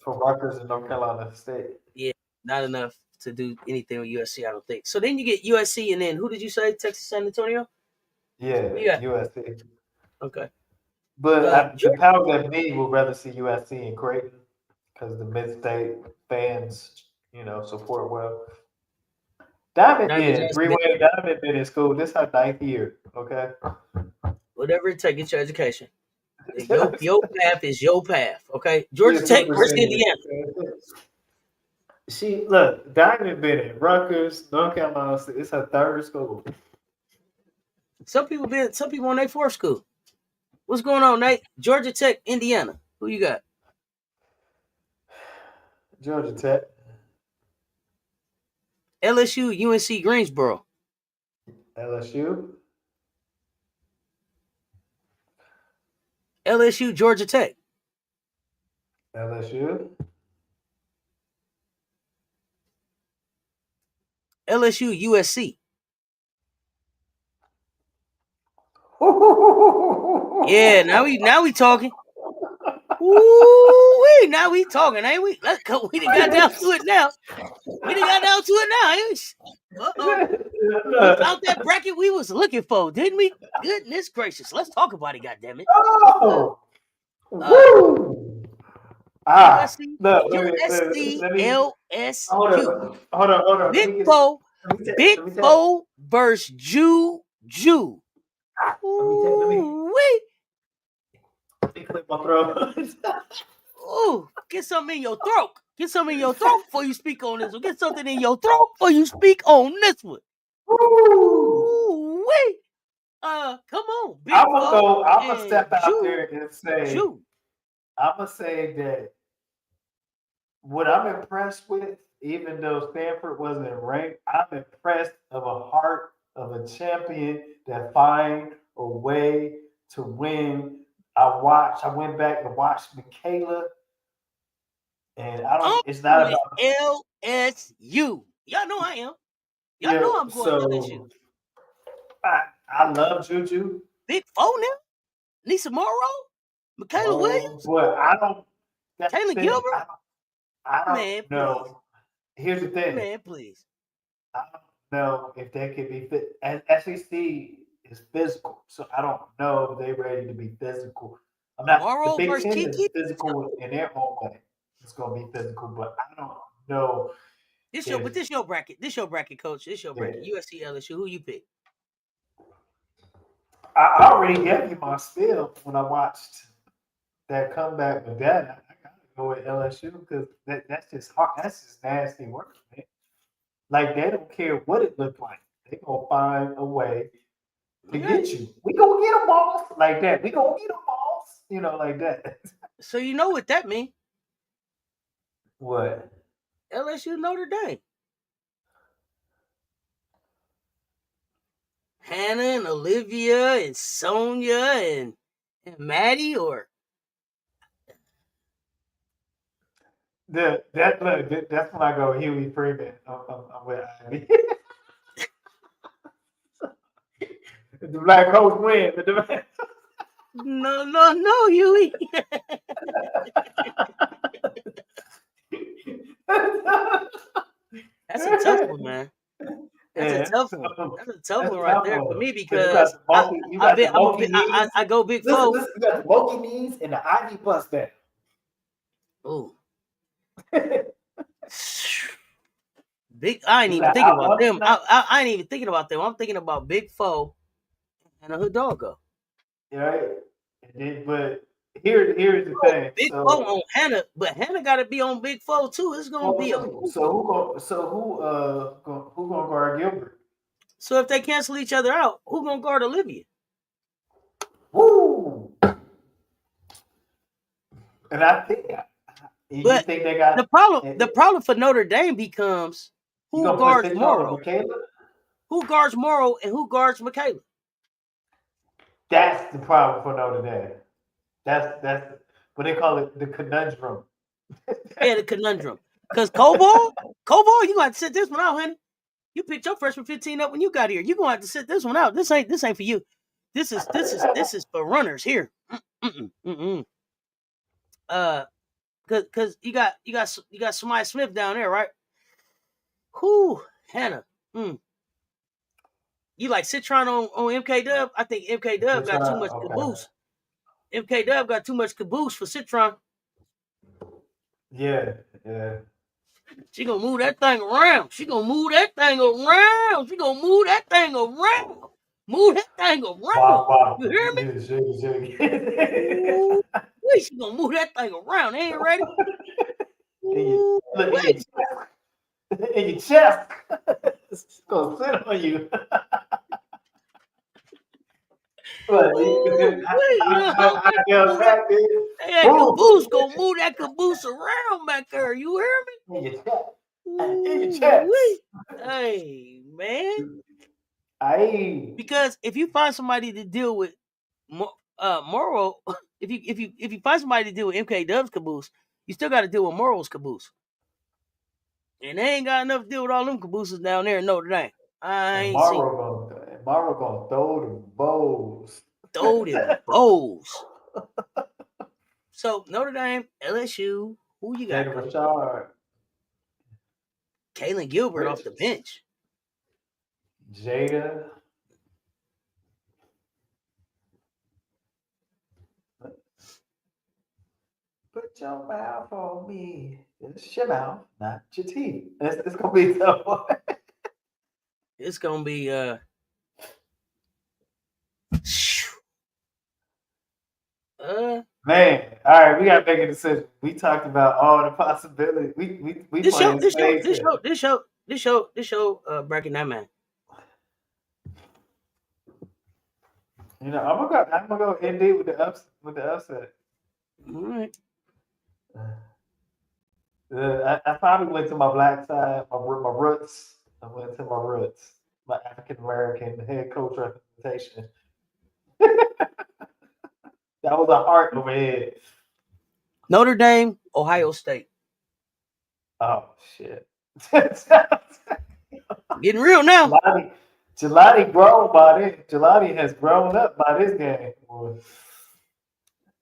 for Rutgers in North Carolina State. Yeah, not enough to do anything with USC, I don't think. So then you get USC, and then who did you say? Texas San Antonio? Yeah. USC. Okay. But the powers that be would rather see USC and Creighton because the mid-state fans, support well. Diamond been in school. This is her 9th year, okay? Whatever it takes, get your education. Your path is your path, okay? Georgia Tech versus Indiana. Diamond been in Rutgers, North Carolina. It's her 3rd school. Some people on their 4th school. What's going on, Nate? Georgia Tech, Indiana. Who you got? Georgia Tech. LSU, UNC Greensboro. LSU. LSU, Georgia Tech. LSU. LSU, USC. Yeah, now we talking. Ooh, now we talking, ain't we? Let's go. We done got down to it now. Uh-oh. We found that bracket we was looking for, didn't we? Goodness gracious. Let's talk about it, goddammit. Oh, woo! USC, Look, USC, let me, LSU. hold on. Big Four versus Jew. Let me clip my throat. Ooh, get something in your throat. Get something in your throat before you speak on this one. Get something in your throat before you speak on this one. Ooh, wait. Come on. I'm gonna step out there and say, I'm gonna say that what I'm impressed with, even though Stanford wasn't ranked, I'm impressed of a heart of a champion that find a way to win. I went back and watched Michaela, and it's not about LSU. Y'all know I am. Y'all know I'm going to LSU. I love Juju. Big Four now? Lisa Morrow? Michaela Williams? But I don't. Taylor Gilbert? I don't know. Please. Here's the thing. Man, please. I don't know if they could be fit. SEC is physical, so I don't know if they're ready to be physical. I'm not. Morrow the Big versus Ten is Kiki? physical in their own way. It's gonna be physical, but I don't know. This your bracket. This your bracket, coach. This your bracket. USC, LSU. Who you pick? I already gave you my spiel when I watched that comeback with that. I gotta go with LSU because that's just hard. That's just nasty work, man. Like they don't care what it looked like. They gonna find a way to get you. We gonna get them balls like that. We gonna get them balls, like that. So you know what that means? What? LSU Notre Dame. Hannah and Olivia and Sonia and Maddie, or that's when I go Huey Freeman. I'm with Ivy. The black coach win. No, Huey. That's a tough one, man. That's a tough one. That's a tough one right there for me because I go Big Four. Listen, you got the bulky knees and the Ivy bust there. Ooh. Big. I ain't even thinking about them. I ain't even thinking about them. I'm thinking about Big Four and a Hidalgo. Right. But here's the thing. Big Four on Hannah, but Hannah got to be on Big Four too. It's gonna be who gonna guard Gilbert? So if they cancel each other out, who gonna guard Olivia? Woo! And I think they got the problem for Notre Dame becomes who guards Morrow? Who guards Morrow and who guards Michaela? That's the problem for Notre Dame. That's what they call it, the conundrum. Yeah, the conundrum. Because Cobalt, you gonna have to sit this one out, honey. You picked your freshman 15 up when you got here. You gonna have to sit this one out. This ain't for you. This is for runners here. Cause you got Smythe Smith down there, right? Whoo, Hannah. You like Citron on MK Dub? I think MK Dub got too much caboose. MK Dub got too much caboose for Citron. Yeah. She gonna move that thing around. Move that thing around. Wow. You hear me? Wait, she gonna move that thing around. They ain't ready. In your chest. It's gonna sit on you. Caboose gonna move that caboose around back there. You hear me? Ooh-wee. Hey, man. I Because if you find somebody to deal with moral, if you find somebody to deal with MK Dub's caboose, you still got to deal with Moral's caboose. And they ain't got enough to deal with all them cabooses down there in Notre Dame. I ain't seen Morrow gonna throw them bows. throw them bows. So Notre Dame, LSU, who you got? Jada Rashard, Kalen Gilbert off the bench. Jada. Put your mouth on me. It's your mouth, not your teeth. It's gonna be tough. It's gonna be Man, all right, we gotta make a decision. We talked about all the possibilities. We this show breaking that man. You know, I'm gonna go indeed with the upset. All right. I probably went to my black side, my roots. I went to my roots, my African American head coach representation. That was a heart over head. Notre Dame, Ohio State. Oh shit! Getting real now. Jelani grown by this. Jelani has grown up by this game.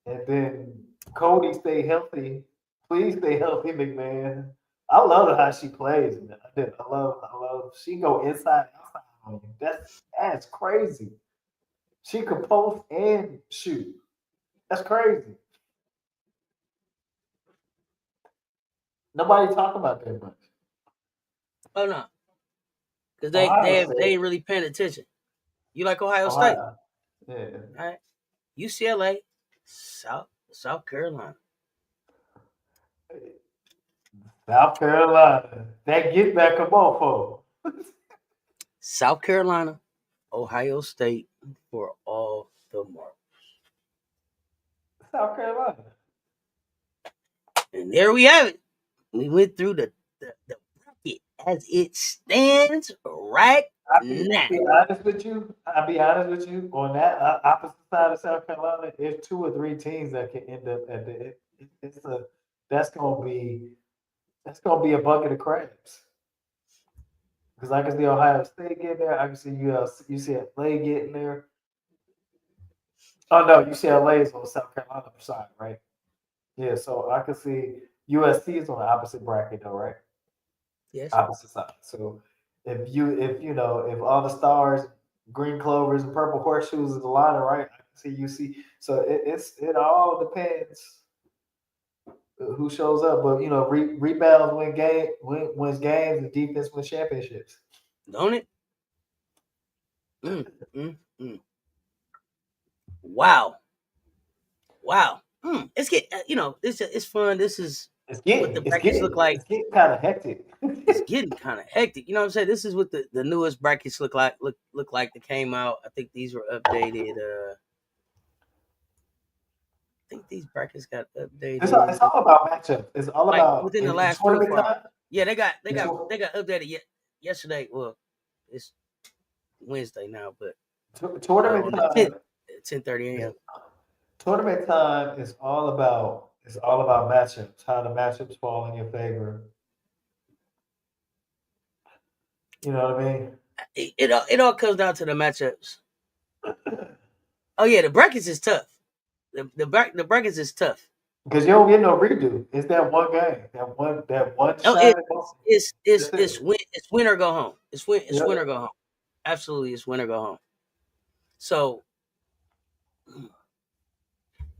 And then Cody, stay healthy. Please stay healthy, McMahon. I love how she plays. Man. I love. She go inside, outside on you. That's crazy. She could post and shoot. That's crazy. Nobody talk about that much. Oh no, because they ain't really paying attention. You like Ohio State? Yeah. All right. UCLA, South Carolina. South Carolina. That get back a mofo. South Carolina, Ohio State for all the marbles. South Carolina. And there we have it. We went through the bracket as it stands right now. I'll be honest with you. On that opposite side of South Carolina, there's 2 or 3 teams that can end up at the. That's gonna be a bucket of crabs. Because I can see Ohio State getting there. I can see UCLA getting there. Oh no, UCLA is on the South Carolina side, right? Yeah, so I can see USC is on the opposite bracket though, right? Yes. Opposite side. So if all the stars, green clovers, and purple horseshoes is aligning, right? I can see UC. So it all depends who shows up. But rebounds wins games, and defense wins championships. Don't it? Wow. It's it's fun. This is what the brackets look like. It's getting kind of hectic. It's getting kind of hectic. You know what I'm saying? This is what the newest brackets look like that came out. I think these were updated. I think these brackets got updated. It's all about matchup. It's all about within the last 24 hours. Yeah, they got updated yesterday. Well, it's Wednesday now, but tournament time. 10:30 a.m. Tournament time is all about matchups. How the matchups fall in your favor. You know what I mean? It all comes down to the matchups. Oh yeah, the brackets is tough. The brackets is tough because you don't get no redo. It's that one game, that one shot. It's win or go home. It's win or go home. Absolutely, it's win or go home. So,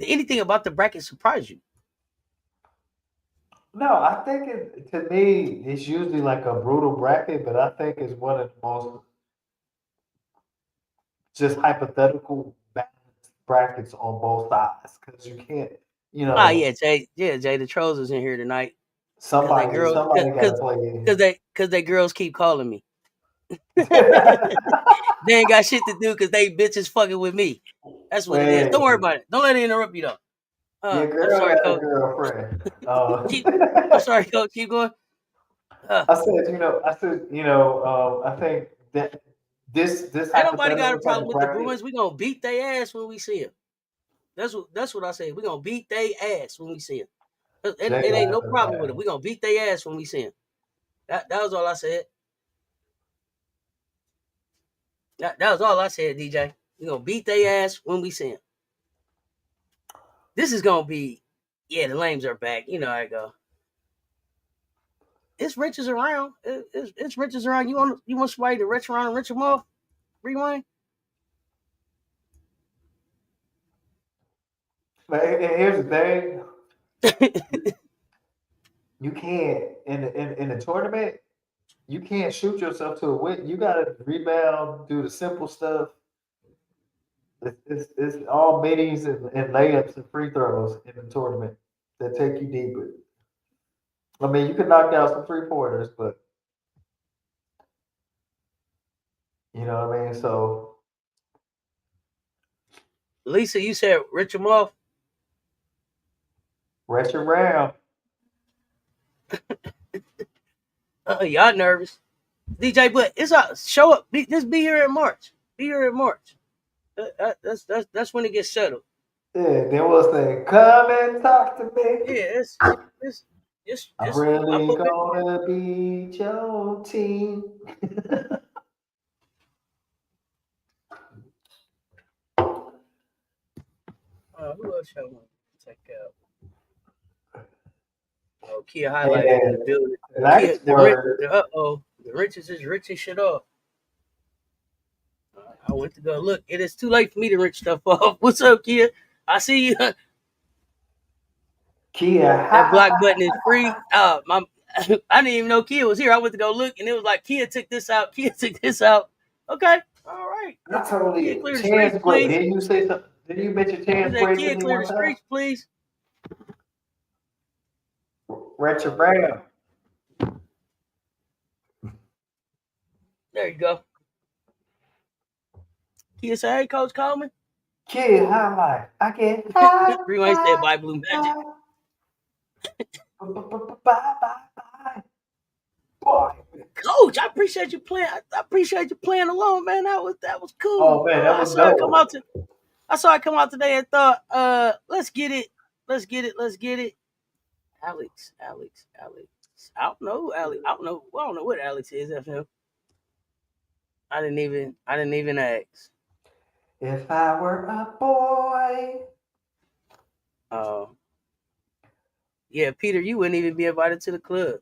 did anything about the bracket surprise you? No, I think to me it's usually like a brutal bracket, but I think it's one of the most just hypothetical brackets on both sides because you can't, Jay, the trolls is in here tonight. Somebody gotta play because they girls keep calling me. They ain't got shit to do because they bitches fucking with me. That's what it is. Don't worry about it. Don't let it interrupt you though. I'm sorry, Coach. Girlfriend. I'm sorry, Coach. Keep going. I said, I think that this Ain't nobody got a hypothetical type problem of with the bracket. Bruins. We gonna beat their ass when we see them. That's what I said. We gonna beat their ass when we see them. It They ain't gonna no have to problem with it. pass. We gonna beat their ass when we see them. That was all I said. That was all I said, DJ. We gonna beat their ass when we see them. This is gonna be, yeah. The lames are back. You know how I go. It's riches around. It's riches around. You want somebody to rich around and rich them off? Rewind. But here's the thing: you can't in the tournament. You can't shoot yourself to a win. You gotta rebound, do the simple stuff. It's all middies and layups and free throws in the tournament that take you deeper. I mean, you can knock down some 3-pointers, but you know what I mean. So Lisa, you said rich them off. rest around. Y'all nervous, DJ? But it's show up. Just be here in March. Be here in March. That's when it gets settled. Yeah, then we'll say, "Come and talk to me. Yeah, it's I'm just I really put big. gonna beat your team." Who else I want to take out? Oh, Kia highlighted in the building. Kia, Nice word. the riches is riching shit off. I went to go look. It is too late for me to rich stuff off. What's up, Kia? I see you. Kia, That block button is free. I didn't even know Kia was here. I went to go look, and it was like Kia took this out. Kia took this out. Okay, all right. I Kia, totally clear the streets, chance great. please. Didn't you say something? Didn't you mention He chance said, great to Kia, me clear one the time? streets, please. Retro Brown. There you go. Kia said, hey, Coach Coleman. Kid highlight. I get Rewind said, bye, Blue Magic. Bye. Boy. Coach, I appreciate you playing. I appreciate you playing along, man. That was cool. Oh man, that I was saw it come out. dope. I saw it come out today and thought, let's get it. Alex. I don't know Alex. I don't know what Alex is. FM. I didn't even ask. If I were a boy. Yeah, Peter, you wouldn't even be invited to the club.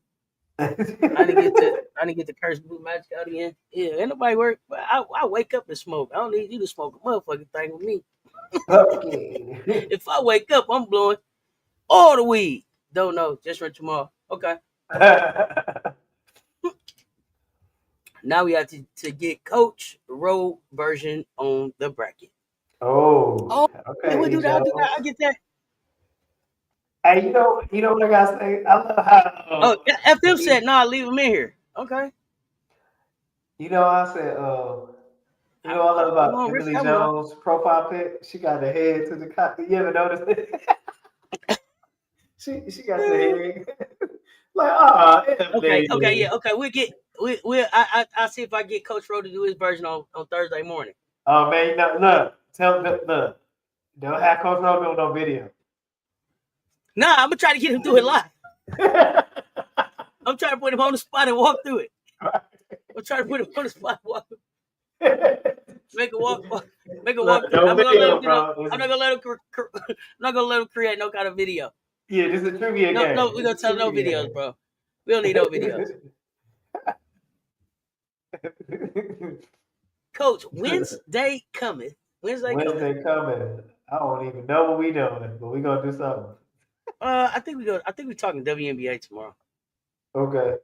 I didn't get to curse Blue Magic out again. Yeah, ain't nobody work. But I wake up and smoke. I don't need you to smoke a motherfucking thing with me. Okay. If I wake up, I'm blowing all the weed. Don't know. Just rent tomorrow. Okay. Now we have to get Coach Rowe version on the bracket. Oh, Yeah, we'll okay, do that. Jones. I'll get that. Hey, you know what I gotta say? I love how Oh, FM said, nah, leave him in here. Okay. you know I said you know what I love I'm about gonna risk Emily that one off. Jones' profile pic? She got the head to the cop. You ever notice it? she got the head. Like, Okay, Emily. yeah, okay. I'll see if I get Coach Rowe to do his version on Thursday morning. Oh man, you know, look, look. Don't have Coach Rowe doing no video. Nah, I'm gonna try to get him to it live. I'm trying to put him on the spot and walk through it. I'm trying to put him on the spot and walk through it. Make a walk. Look, I'm no not gonna let video, him do no. bro. I'm not gonna let him. I'm not gonna let him create no kind of video. Yeah, this is a trivia game. No, we're gonna tell no videos, bro. We don't need no videos. Coach, Wednesday coming. Wednesday coming. I don't even know what we doing, but we gonna do something. I think we're talking WNBA tomorrow. Okay.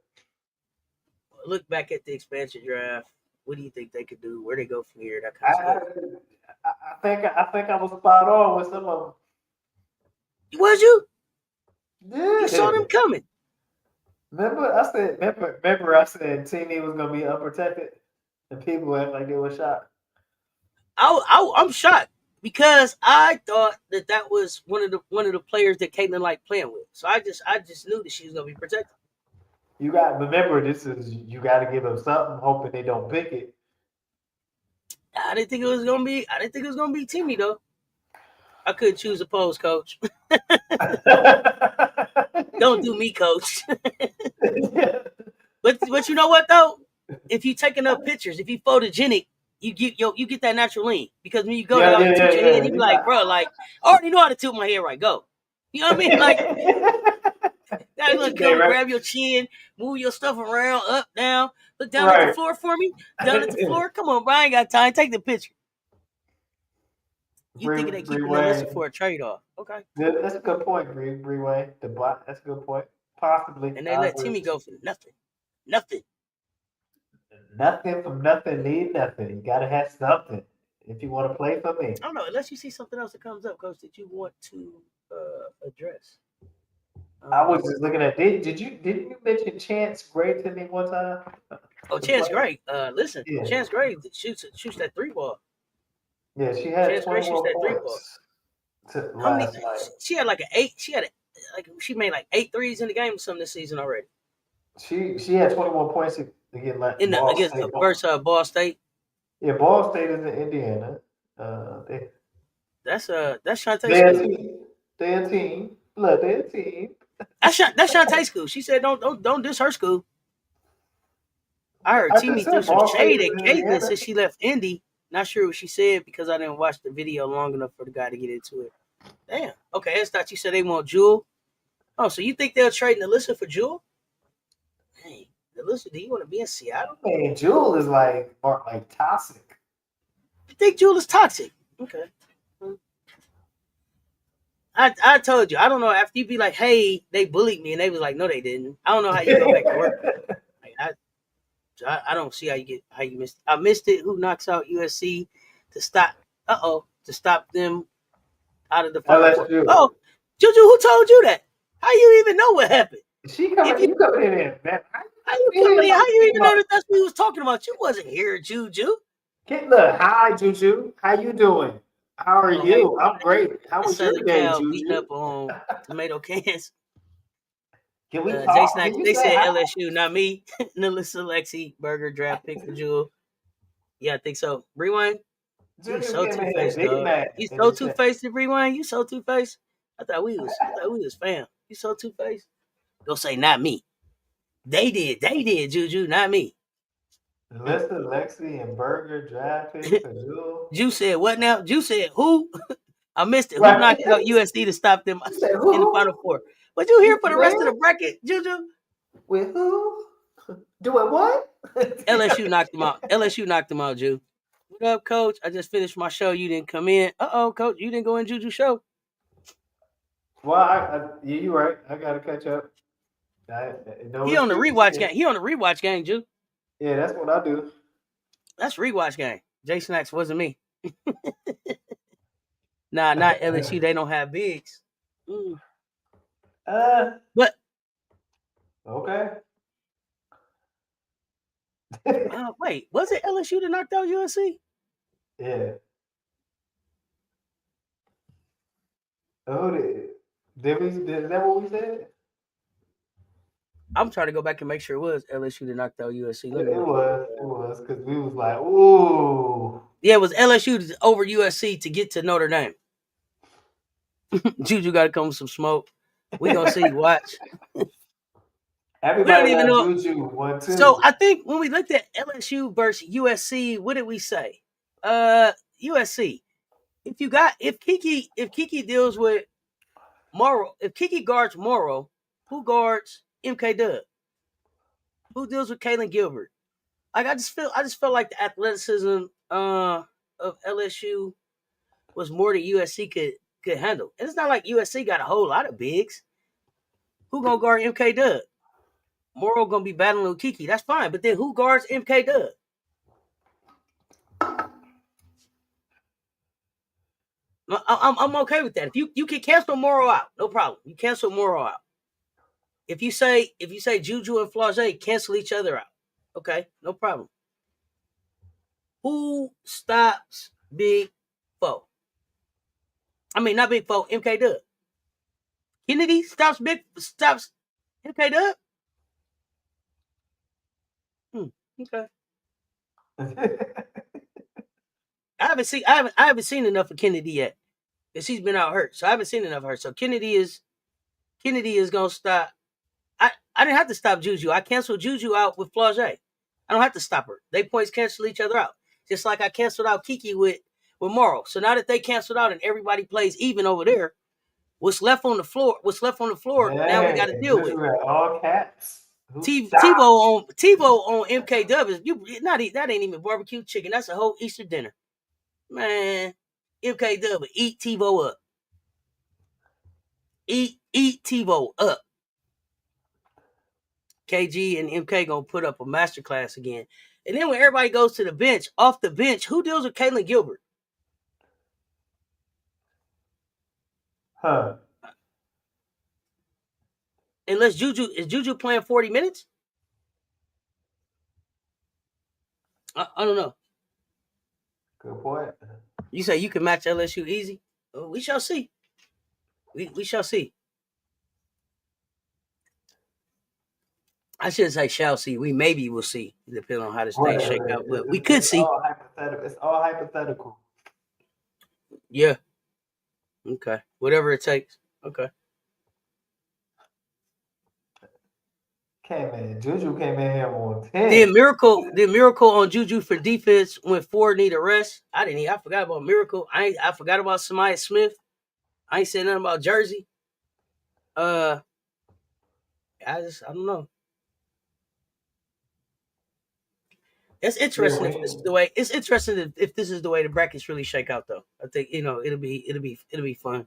Look back at the expansion draft. What do you think they could do? Where they go from here? That kind of stuff. I think I was spot on with some of them. Was you? Yeah. You saw them coming. Remember I said Teeny was gonna be unprotected, and people act like they were shocked. I'm shocked because I thought that was one of the players that Caitlin liked playing with. So I just knew that she was gonna be protected. You got remember this is you got to give them something, hoping they don't pick it. I didn't think it was gonna be Timmy though. I couldn't choose a pose, coach. Don't do me, coach. But you know what though? If you take enough pictures, if you photogenic, you get that natural lean. Because when you go to tilt your head, you be like, bro, like I already know how to tilt my head right. Go. You know what I mean? Like that look come grab your chin, move your stuff around, up, down, look down at the floor for me. Down at the floor. Come on, bro. I ain't got time. Take the picture. You thinking they keeping the list for a trade-off. Okay. That's a good point, Breeway. That's a good point. Possibly. And they let Timmy go for nothing. Nothing. Nothing from nothing need nothing. You gotta have something if you want to play for me. I don't know, unless you see something else that comes up, Coach, that you want to address. I was just looking at didn't you mention Chance Gray to me one time? Oh, Chance Gray. Listen, Chance Gray shoots that 3-ball. Yeah, she had Chance Gray shoots that 3-ball. How many? She had like an 8. She made like 8 threes in the game or something this season already. She had 21 points against versus Ball State. Yeah, Ball State is in Indiana. That's Shantae's school. Their team. Look, their team. That's Shantae's school. She said don't diss her school. I heard Timmy threw some shade at Caitlin since she left Indy. Not sure what she said because I didn't watch the video long enough for the guy to get into it. Damn. Okay, I thought you said they want Jewel. Oh, so you think they'll trade Alyssa for Jewel? Hey, Alyssa, do you want to be in Seattle? Man, Jewel is like toxic. You think Jewel is toxic? Okay. I told you. I don't know. After you be like, hey, they bullied me, and they was like, no, they didn't. I don't know how you go back to work. Like, I don't see how you missed it. I missed it. Who knocks out USC to stop them out of the Final Four? Oh, Juju, who told you that? How you even know what happened? You coming in there. How you even know that's what he was talking about? You wasn't here, Juju. Hi, Juju. How you doing? How are you? Hey, I'm great. How was your day, Juju? Beating up on tomato cans. Can we talk? They said LSU, not me. Nilissa Lexi, Burger, draft pick for Jewel. Yeah, I think so. Rewind. You so two-faced, dog. You so two-faced, Rewind. You so two-faced. I thought we was fam. You so two-faced. Go say not me. They did, Juju, not me. Nilissa, Lexi, and Burger draft pick for Jewel. Ju said what now? Ju said who? I missed it. Right. Who knocked out USC to stop them in the Final Four? What you here for the rest of the bracket, Juju? With who? Doing what? LSU knocked them out. LSU knocked them out, Ju. What up, Coach? I just finished my show. You didn't come in. Coach, you didn't go in Juju's show. Well, you're right. I gotta catch up. He on the rewatch game. He on the rewatch game, Ju. Yeah, that's what I do. That's rewatch game. Jason X wasn't me. Nah, not LSU. They don't have bigs. But okay. Wait, was it LSU that knocked out USC? Yeah. Oh, is that what we said? I'm trying to go back and make sure it was LSU that knocked out USC. It was because we was like, ooh. Yeah, it was LSU over USC to get to Notre Dame. Juju got to come with some smoke. We gonna see. Watch. Everybody don't even know. Juju 1, 2. So I think when we looked at LSU versus USC, what did we say? USC. If Kiki deals with Morrow, if Kiki guards Morrow, who guards MK Dub? Who deals with Kaylin Gilbert? Like I just felt like the athleticism of LSU was more than USC could handle. And it's not like USC got a whole lot of bigs. Who gonna guard MK Dub? Morrow gonna be battling with Kiki. That's fine. But then who guards MK Dub? I'm okay with that. If you can cancel Morrow out, no problem. You cancel Morrow out. If you say Juju and Flau'jae cancel each other out, okay, no problem. Who stops Big Foe? I mean, not Big Foe, MK Dub. Kennedy stops MK Dub? Okay. I haven't seen enough of Kennedy yet. Because she's been out hurt. So I haven't seen enough of her. So Kennedy is gonna stop. I didn't have to stop Juju. I canceled Juju out with Flau'jae. I don't have to stop her. They points cancel each other out. Just like I canceled out Kiki with Morrow. So now that they canceled out and everybody plays even over there, what's left on the floor? Now we got to deal with. All caps. TiVo on MKW. That ain't even barbecue chicken. That's a whole Easter dinner, man. MKW, eat TiVo up. Eat TiVo up. KG and MK gonna put up a masterclass again. And then when everybody goes to the bench, off the bench, who deals with Caitlin Gilbert? Huh. Unless Juju playing 40 minutes? I don't know. Good point. You say you can match LSU easy? We shall see. We shall see. I shouldn't say shall see. We maybe will see, depending on how this thing shake out. But we could see. It's all hypothetical. Yeah. Okay. Whatever it takes. Okay. Juju came in here on 10. Did Miracle on Juju for defense when 4 need a rest? I forgot about Miracle. I forgot about Samaya Smith. I ain't said nothing about Jersey. I don't know. It's interesting if this is the way. It's interesting if this is the way the brackets really shake out, though. I think it'll be fun.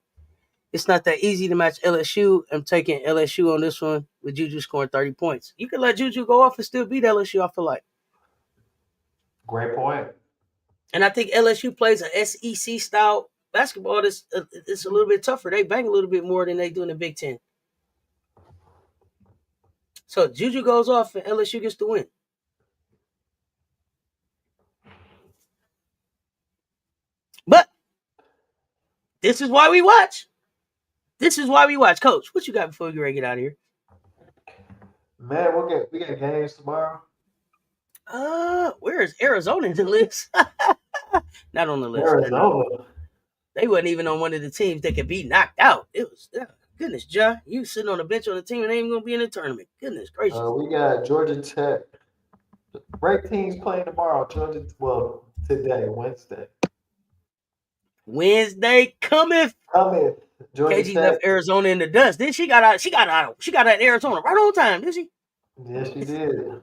It's not that easy to match LSU. I'm taking LSU on this one with Juju scoring 30 points. You can let Juju go off and still beat LSU. I feel like. Great point. And I think LSU plays a SEC style basketball. It's a little bit tougher. They bang a little bit more than they do in the Big Ten. So Juju goes off and LSU gets the win. But this is why we watch. Coach, what you got before we get out of here? Man, we got games tomorrow. Where is Arizona in the list? Not on the list. Arizona. They wasn't even on one of the teams that could be knocked out. It was goodness, John. You sitting on the bench on the team and they ain't even gonna be in the tournament. Goodness gracious. We got Georgia Tech. Ranked teams playing tomorrow. Today, Wednesday. Wednesday cometh. Georgia KG Tech left Arizona in the dust. Then she got out of Arizona right on time, didn't she? Yes, she did.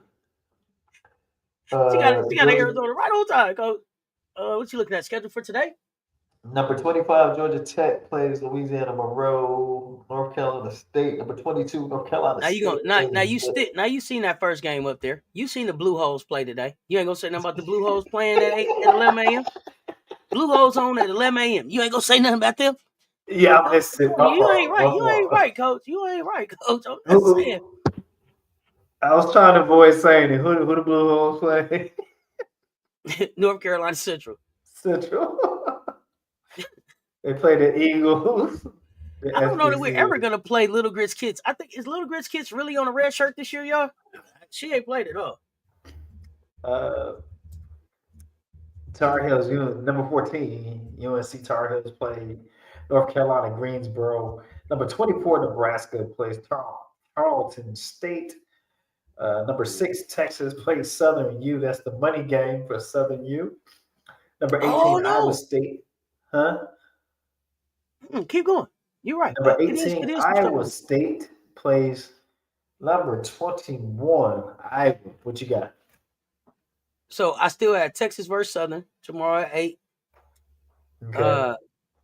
She got out of Arizona right on time, Coach. What you looking at? Schedule for today? Number 25, Georgia Tech plays Louisiana Monroe, North Carolina State. Number 22, North Carolina State. Now you seen that first game up there. You seen the Blue Holes play today. You ain't gonna say nothing about the Blue Holes playing at 11 a.m. Blue Holes on at 11 a.m. You ain't gonna say nothing about them. Yeah, I missed it. You ain't right. You ain't right, Coach. You ain't right, Coach. I'm just saying. I was trying to avoid saying it. Who the Blue Holes play? North Carolina Central. They play the Eagles. I don't know that we're ever gonna play Little Grits Kids. I think is Little Grits Kids really on a red shirt this year, y'all? She ain't played at all. Tar Heels, number 14, UNC Tar Heels play North Carolina Greensboro. Number 24, Nebraska plays Tarleton State. Number 6, Texas plays Southern U. That's the money game for Southern U. Number 18, Iowa State. Huh? Keep going. You're right. Number 18, Iowa State plays number 21, Iowa. What you got? So I still have Texas versus Southern tomorrow at 8. Okay.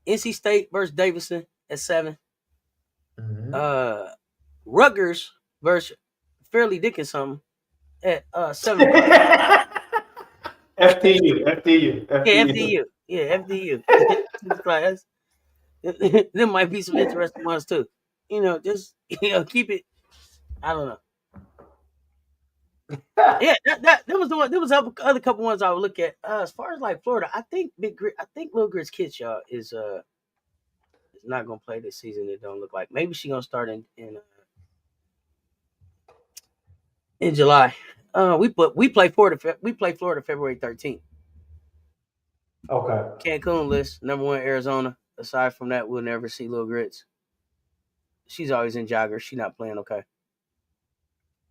NC State versus Davidson at 7. Mm-hmm. Rutgers versus Fairleigh Dickinson at 7 o'clock. FDU. Yeah, FDU. Class. There might be some interesting ones too. Just keep it. I don't know. Yeah, that was the one. There was other couple ones I would look at. As far as like Florida, I think Little Grits Kids, y'all, is not gonna play this season. It don't look like. Maybe she's gonna start in July. We play Florida. We play Florida February 13th. Okay. Cancun list #1 Arizona. Aside from that, we'll never see Lil Grits. She's always in joggers. She's not playing okay.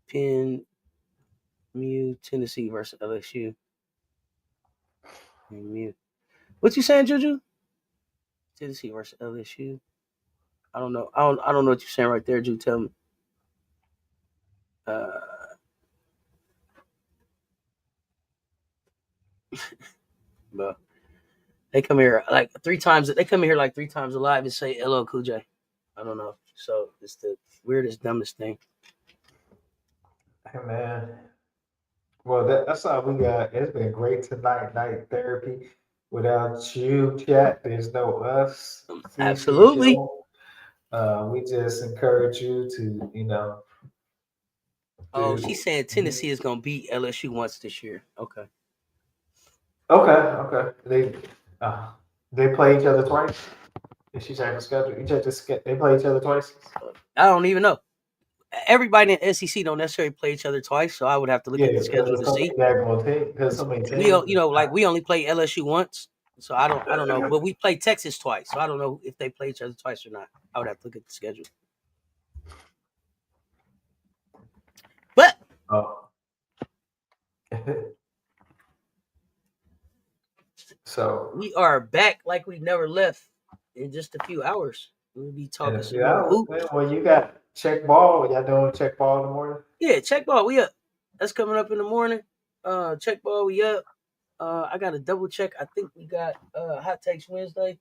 Penn Mew Tennessee versus LSU. Mew. What you saying, Juju? Tennessee versus LSU. I don't know. I don't know what you're saying right there, Juju. Tell me. But they come here like 3 times. They come here like 3 times alive and say "Hello, Cool J." I don't know. So it's the weirdest, dumbest thing. Hey man. Well, that's all we got. It's been great tonight. Night therapy. Without you, chat, there's no us. Absolutely. We just encourage you to, Oh, she's saying Tennessee is gonna beat LSU once this year. Okay. Okay. They play each other twice. Did she check the schedule? They play each other twice. I don't even know. Everybody in the SEC don't necessarily play each other twice, so I would have to look at the schedule to see. Because so many teams. We only play LSU once, so I don't know. But we play Texas twice, so I don't know if they play each other twice or not. I would have to look at the schedule. But so we are back like we never left in just a few hours. We'll be talking some more hoop. Well, you got check ball. Y'all doing check ball in the morning? Yeah, check ball. We up. That's coming up in the morning. Check ball. We up. I got to double check. I think we got Hot Takes Wednesday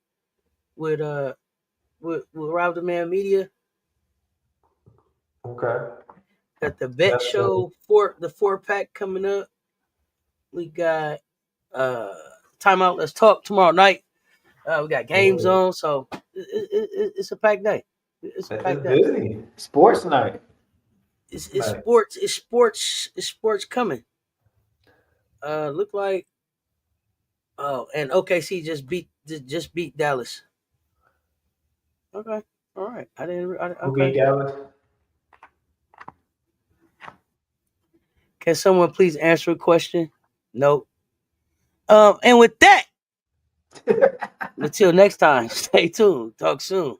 with Rob the Man Media. Okay. Got the Bet Show the 4-pack coming up. We got Timeout. Let's Talk tomorrow night. We got games on, so it's a packed day. It's a packed day. Busy. Sports night. It's sports. It's sports coming. Look like. Oh, and OKC just beat Dallas. Okay, all right. Who beat Dallas? Can someone please answer a question? Nope. And with that, until next time, stay tuned. Talk soon.